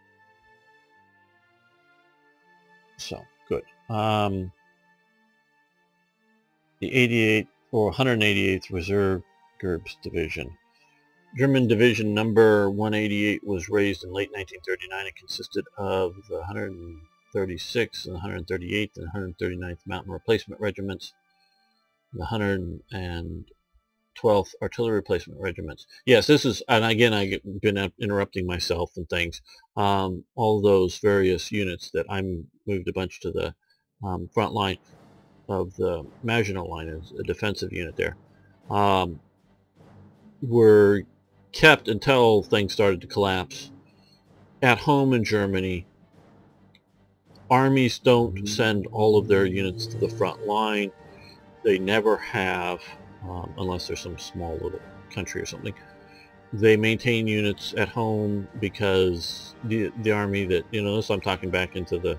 So good. The 88 or 188th Reserve GURBS Division. German Division number 188 was raised in late 1939. It consisted of the 136th and 138th and 139th Mountain Replacement Regiments, the 112th Artillery Replacement Regiments. Yes, this is, and again, I've been interrupting myself and things. All those various units that I'm moved a bunch to the front line of the Maginot Line as a defensive unit there, were kept until things started to collapse. At home in Germany, armies don't send all of their units to the front line. They never have, unless there's some small little country or something. They maintain units at home because the army that, this I'm talking back into the,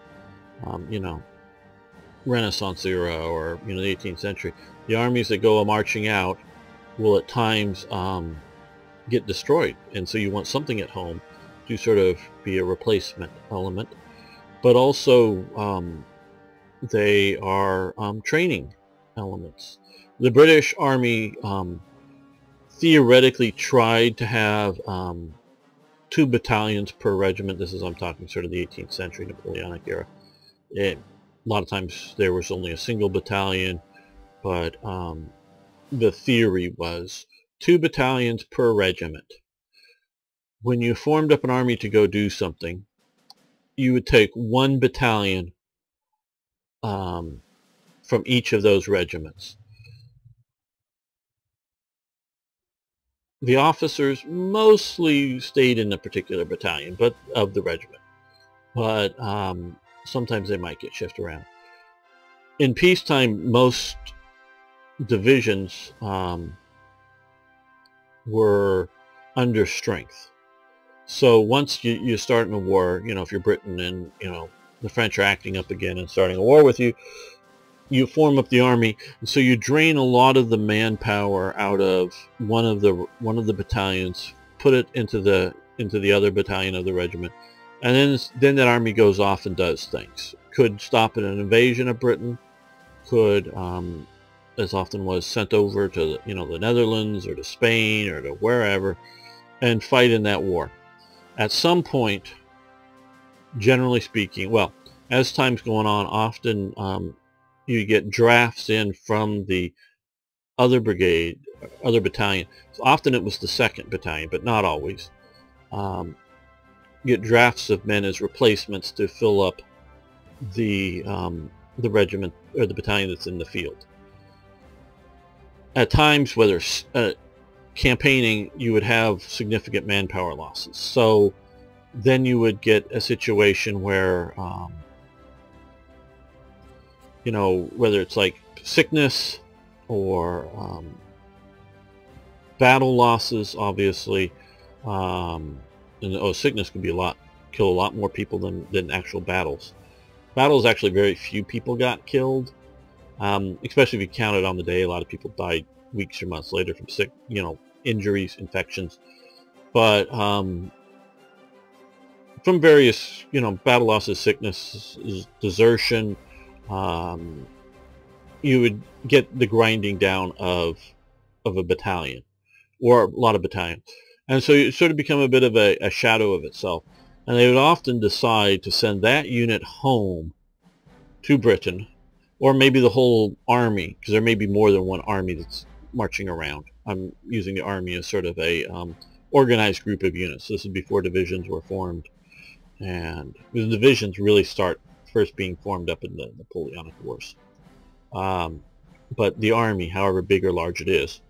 Renaissance era or, the 18th century. The armies that go marching out will at times get destroyed, and so you want something at home to sort of be a replacement element. But also they are training elements. The British Army theoretically tried to have 2 battalions per regiment. This is, I'm talking sort of the 18th century Napoleonic era. A lot of times there was only a single battalion, but the theory was 2 battalions per regiment. When you formed up an army to go do something, you would take 1 battalion from each of those regiments. The officers mostly stayed in a particular battalion, but of the regiment. But sometimes they might get shifted around. In peacetime, most divisions were under strength. So once you start in a war, if you're Britain and the French are acting up again and starting a war with you, you form up the army, and so you drain a lot of the manpower out of one of the battalions, put it into the other battalion of the regiment, and then that army goes off and does things. Could stop an invasion of Britain, could as often was sent over to the Netherlands or to Spain or to wherever and fight in that war. At some point, generally speaking, well, as time's going on, often you get drafts in from the other brigade, other battalion. So often it was the 2nd battalion, but not always. Get drafts of men as replacements to fill up the regiment or the battalion that's in the field. At times, whether campaigning, you would have significant manpower losses. So then you would get a situation where, whether it's like sickness or battle losses, obviously, sickness could kill a lot more people than actual battles. Battles, actually, very few people got killed, especially if you count it on the day. A lot of people died weeks or months later from injuries, infections. But from various, battle losses, sickness, desertion, you would get the grinding down of a battalion or a lot of battalions. And so it sort of become a bit of a shadow of itself. And they would often decide to send that unit home to Britain, or maybe the whole army, because there may be more than one army that's marching around. I'm using the army as sort of a organized group of units. This is before divisions were formed. And the divisions really start first being formed up in the Napoleonic Wars. But the army, however big or large it is,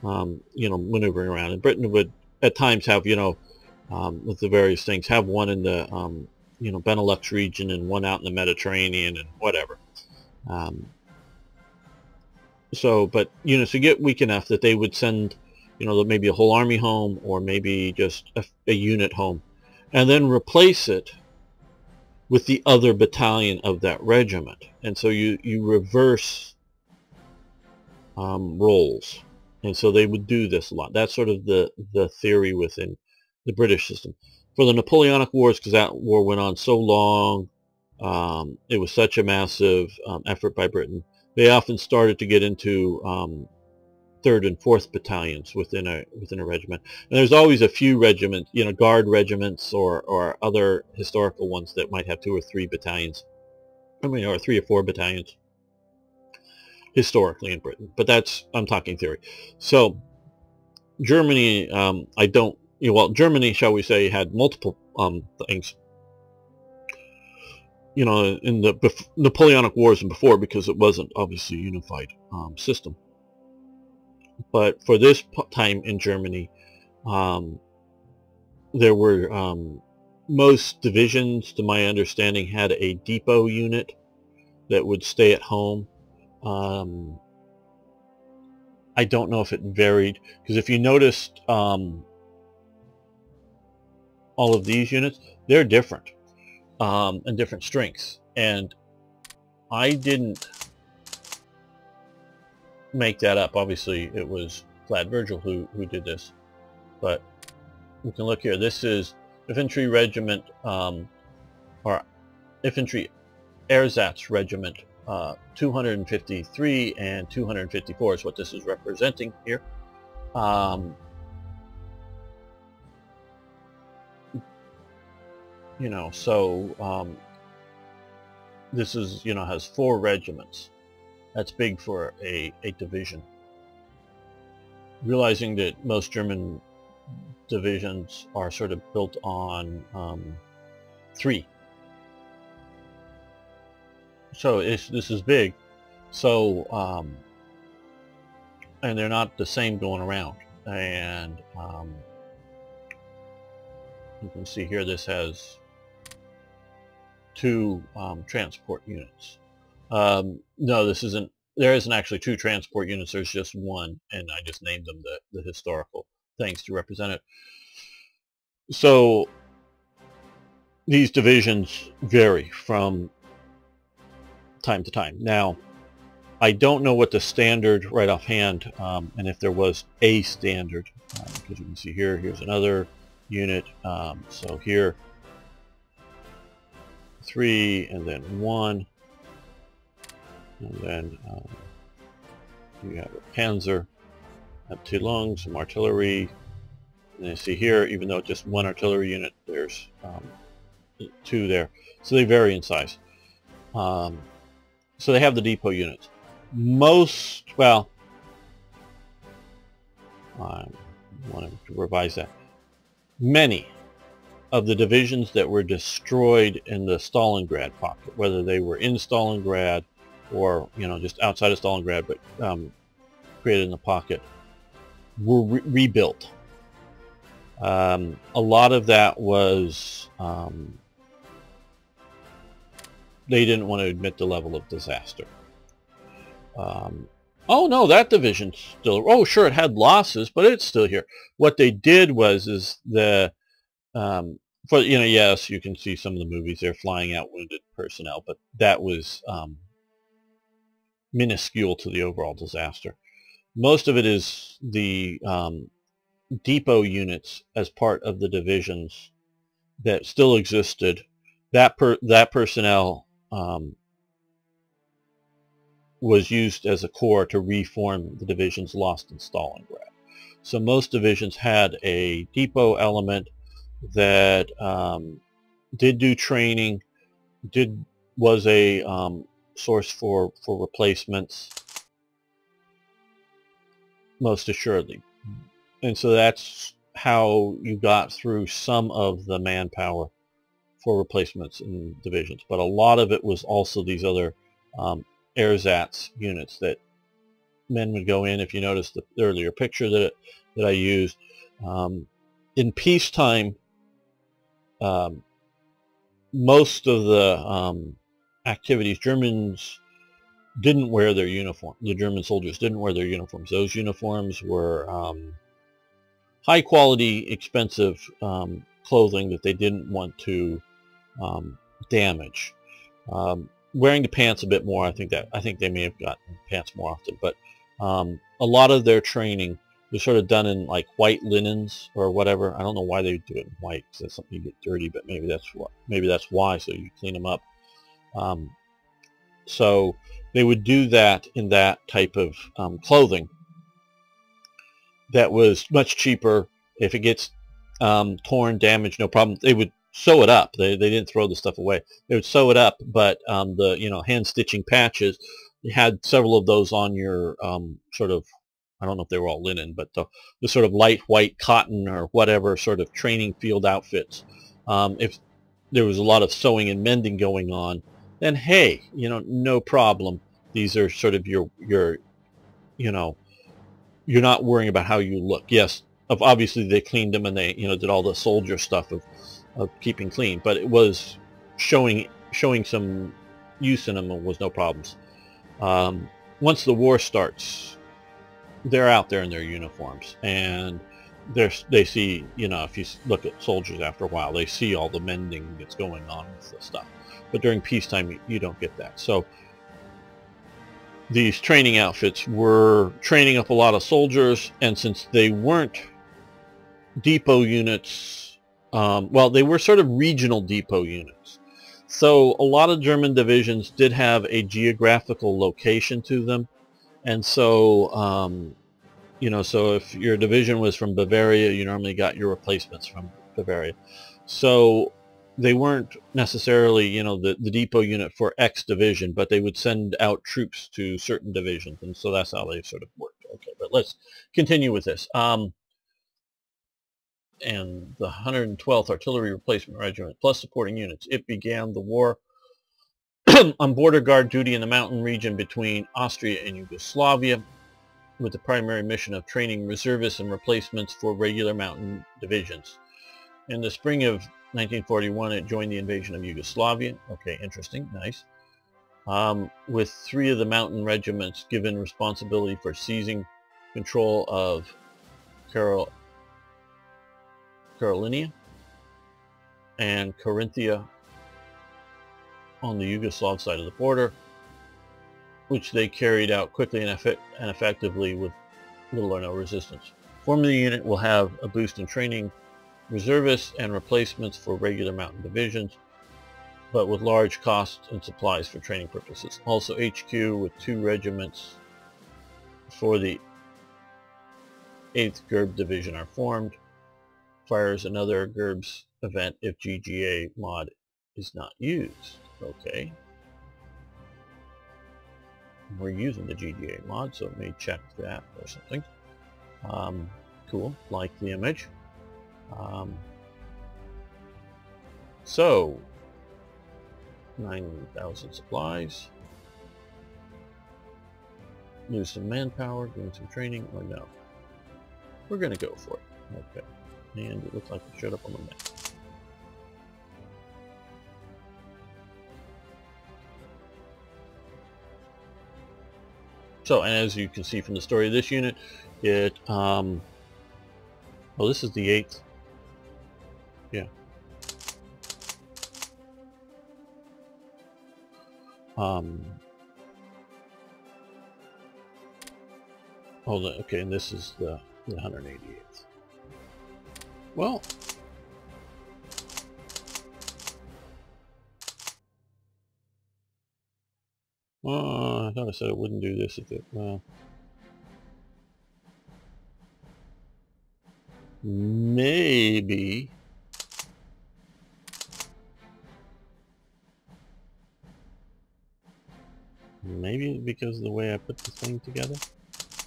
maneuvering around. And Britain would at times have, with the various things. Have one in the Benelux region and one out in the Mediterranean and whatever. But units would get weak enough that they would send, maybe a whole army home, or maybe just a unit home, and then replace it with the other battalion of that regiment. And so you reverse roles. And so they would do this a lot. That's sort of the theory within the British system. For the Napoleonic Wars, because that war went on so long, it was such a massive effort by Britain, they often started to get into 3rd and 4th battalions within a regiment. And there's always a few regiments, guard regiments or other historical ones that might have 2 or 3 battalions. Or 3 or 4 battalions historically in Britain. But I'm talking theory. So Germany, Germany, shall we say, had multiple things, in the Napoleonic Wars and before, because it wasn't obviously a unified system. But for this time in Germany, there were most divisions, to my understanding, had a depot unit that would stay at home. I don't know if it varied, because if you noticed all of these units, they're different and different strengths. And I didn't make that up. Obviously, it was Vlad Virgil who did this. But we can look here. This is Venturi Regiment, or Infantry Ersatz Regiment 253 and 254 is what this is representing here. This is, has 4 regiments. That's big for a division. Realizing that most German divisions are sort of built on 3. So this is big. So, and they're not the same going around. And you can see here this has 2 transport units. No, this isn't. There isn't actually 2 transport units. There's just 1, and I just named them the historical things to represent it. So these divisions vary from time to time. Now, I don't know what the standard right offhand, and if there was a standard, because you can see here's another unit. So here, 3, and then 1. And then you have a Panzer, have 2 lungs, some artillery. And you see here, even though just 1 artillery unit, there's 2 there. So they vary in size. So they have the depot units. I want to revise that. Many of the divisions that were destroyed in the Stalingrad pocket, whether they were in Stalingrad or just outside of Stalingrad, but created in the pocket, were rebuilt. A lot of that was they didn't want to admit the level of disaster. Oh no, that division's still. Oh sure, it had losses, but it's still here. What they did was yes, you can see some of the movies. They're flying out wounded personnel, but that was minuscule to the overall disaster. Most of it is the depot units as part of the divisions that still existed. That personnel was used as a core to reform the divisions lost in Stalingrad. So most divisions had a depot element that did do training, was a source for replacements, most assuredly. And so that's how you got through some of the manpower for replacements in divisions. But a lot of it was also these other ersatz units that men would go in. If you notice the earlier picture that I used, in peacetime, most of the activities, Germans didn't wear their uniform. The German soldiers didn't wear their uniforms. Those uniforms were high quality, expensive clothing that they didn't want to damage. Wearing the pants a bit more, I think they may have gotten pants more often, but a lot of their training was sort of done in like white linens or whatever. I don't know why they do it in white, because that's something you get dirty, but maybe that's why, so you clean them up. So they would do that in that type of clothing that was much cheaper. If it gets torn, damaged, no problem. They would sew it up. They didn't throw the stuff away. They would sew it up, but the hand stitching patches, you had several of those on your sort of, I don't know if they were all linen, but the sort of light white cotton or whatever sort of training field outfits. If there was a lot of sewing and mending going on, then hey, no problem. These are sort of your you're not worrying about how you look. Yes, obviously they cleaned them and they did all the soldier stuff of keeping clean, but it was showing some use in them was no problems. Once the war starts, they're out there in their uniforms, and they see, if you look at soldiers after a while, they see all the mending that's going on with the stuff. But during peacetime, you don't get that. So these training outfits were training up a lot of soldiers, and since they weren't depot units, they were sort of regional depot units. So a lot of German divisions did have a geographical location to them. And so, so if your division was from Bavaria, you normally got your replacements from Bavaria. So they weren't necessarily, the depot unit for X division, but they would send out troops to certain divisions. And so that's how they sort of worked. Okay, but let's continue with this. And the 112th Artillery Replacement Regiment, plus supporting units, it began the war on border guard duty in the mountain region between Austria and Yugoslavia, with the primary mission of training reservists and replacements for regular mountain divisions. In the spring of 1941, it joined the invasion of Yugoslavia. Okay, interesting, nice. With 3 of the mountain regiments given responsibility for seizing control of Carolinia and Carinthia on the Yugoslav side of the border, which they carried out quickly and effectively with little or no resistance. Forming the unit will have a boost in training reservists and replacements for regular mountain divisions, but with large costs and supplies for training purposes. Also HQ with 2 regiments for the 8th GERB Division are formed. Fires another GERB's event if GGA mod is not used. Okay. We're using the GGA mod, so it may check that or something. Cool, like the image. So 9,000 supplies. Lose some manpower, doing some training, or no? We're gonna go for it. Okay. And it looks like it showed up on the map. So, and as you can see from the story of this unit, it, well, this is the 8th. Yeah. Hold on, okay, and this is the 188th. Well, I thought I said it wouldn't do this if it, well, maybe. Maybe because of the way I put this thing together?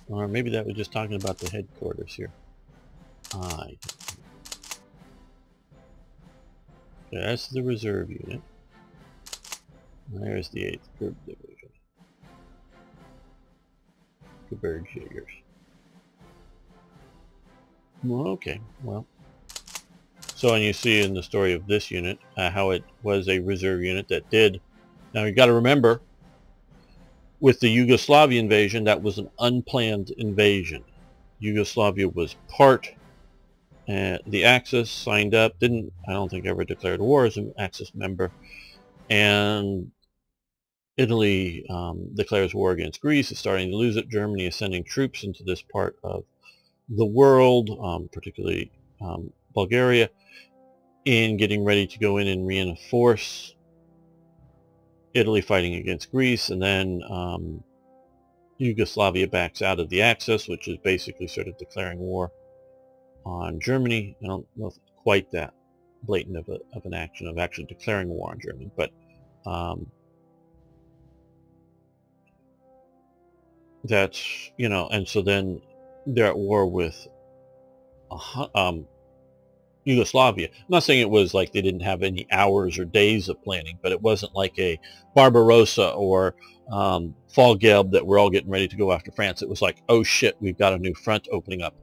Or maybe that was just talking about the headquarters here. Okay, that's the reserve unit. There's the 8th Group Division. Gebirgsjägers. Okay, well. So, and you see in the story of this unit how it was a reserve unit that did. Now, you got to remember, with the Yugoslavia invasion, that was an unplanned invasion. Yugoslavia was part. The Axis signed up, I don't think ever declared war as an Axis member, and Italy declares war against Greece, is starting to lose it. Germany is sending troops into this part of the world, particularly Bulgaria, in getting ready to go in and reinforce Italy fighting against Greece, and then Yugoslavia backs out of the Axis, which is basically sort of declaring war on Germany. I don't know if it's quite that blatant of an action of actually declaring war on Germany, but that's, and so then they're at war with Yugoslavia. I'm not saying it was like they didn't have any hours or days of planning, but it wasn't like a Barbarossa or Fall Gelb that we're all getting ready to go after France. It was like, oh shit, we've got a new front opening up.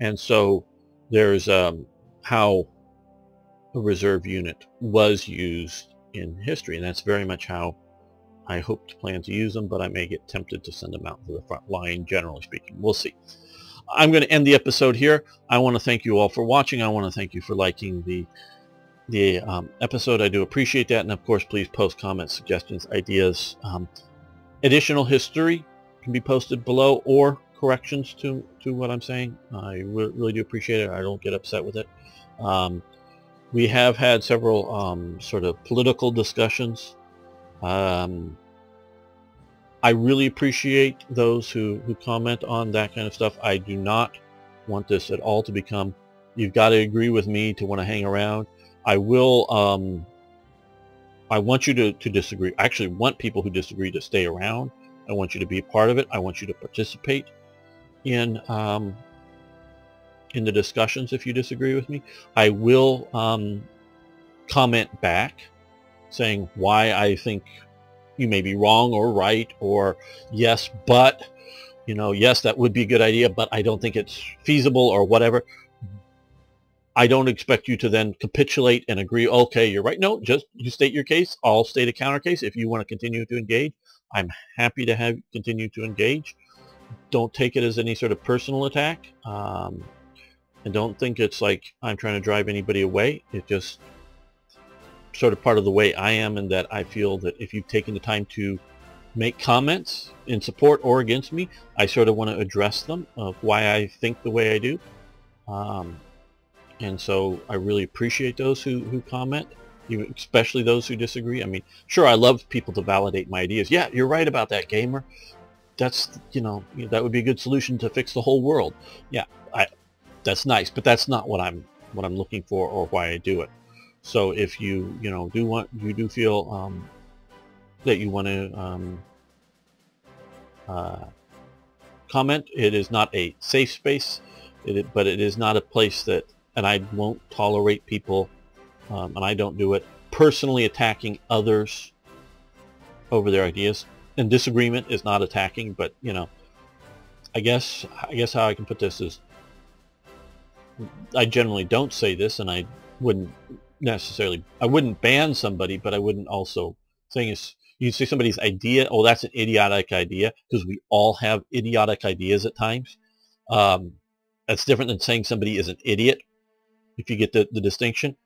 And so there's how a reserve unit was used in history, and that's very much how I hope to plan to use them, but I may get tempted to send them out to the front line, generally speaking. We'll see. I'm going to end the episode here. I want to thank you all for watching. I want to thank you for liking the episode. I do appreciate that, and of course, please post comments, suggestions, ideas. Additional history can be posted below, or corrections to what I'm saying. I really do appreciate it. I don't get upset with it. We have had several sort of political discussions. I really appreciate those who comment on that kind of stuff. I do not want this at all to become, you've got to agree with me to want to hang around. I will, I want you to disagree. I actually want people who disagree to stay around. I want you to be a part of it. I want you to participate in the discussions if you disagree with me. I will comment back saying why I think you may be wrong or right, or yes, but, yes, that would be a good idea, but I don't think it's feasible, or whatever. I don't expect you to then capitulate and agree, okay, you're right. No, just you state your case. I'll state a counter case. If you want to continue to engage, I'm happy to have continue to engage. Don't take it as any sort of personal attack. And don't think it's like I'm trying to drive anybody away. It's just sort of part of the way I am, and that I feel that if you've taken the time to make comments in support or against me, I sort of want to address them of why I think the way I do. And so I really appreciate those who comment, especially those who disagree. I mean, sure, I love people to validate my ideas. Yeah, you're right about that, gamer. That's, that would be a good solution to fix the whole world. Yeah, that's nice, but that's not what I'm looking for or why I do it. So if you do feel that you want to comment, it is not a safe space, but it is not a place that, and I won't tolerate people, and I don't do it, personally attacking others over their ideas. And disagreement is not attacking, but I guess how I can put this is, I generally don't say this, and I wouldn't ban somebody, but I wouldn't also saying is, you say somebody's idea, oh, that's an idiotic idea, because we all have idiotic ideas at times. That's different than saying somebody is an idiot, if you get the distinction.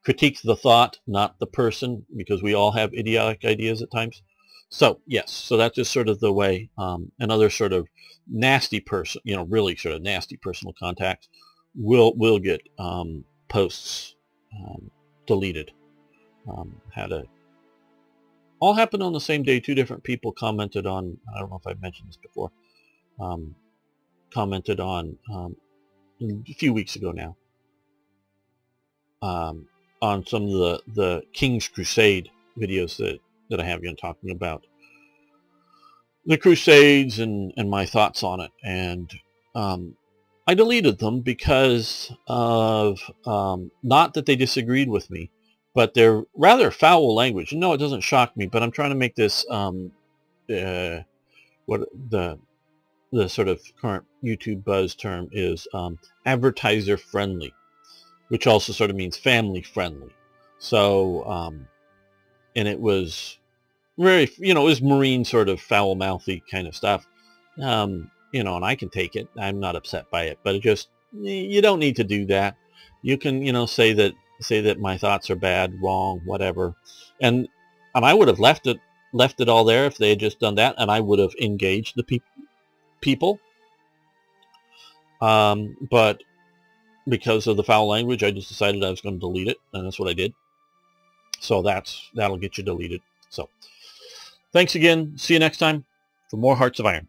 Critique the thought, not the person, because we all have idiotic ideas at times. So yes, so that's just sort of the way another sort of nasty person, really sort of nasty personal contacts will get posts deleted. All happened on the same day. Two different people commented on, I don't know if I've mentioned this before, commented on a few weeks ago now, on some of the King's Crusade videos that I have been talking about the Crusades and my thoughts on it. And I deleted them because of, not that they disagreed with me, but they're rather foul language. No, it doesn't shock me, but I'm trying to make this, what the sort of current YouTube buzz term is, advertiser friendly. which also sort of means family friendly. So, and it was very, it was Marine sort of foul-mouthy kind of stuff. And I can take it. I'm not upset by it, but it just, you don't need to do that. You can, say that my thoughts are bad, wrong, whatever. And I would have left it all there if they had just done that, and I would have engaged the people. But because of the foul language, I just decided I was going to delete it, and that's what I did. So that'll get you deleted. So thanks again. See you next time for more Hearts of Iron.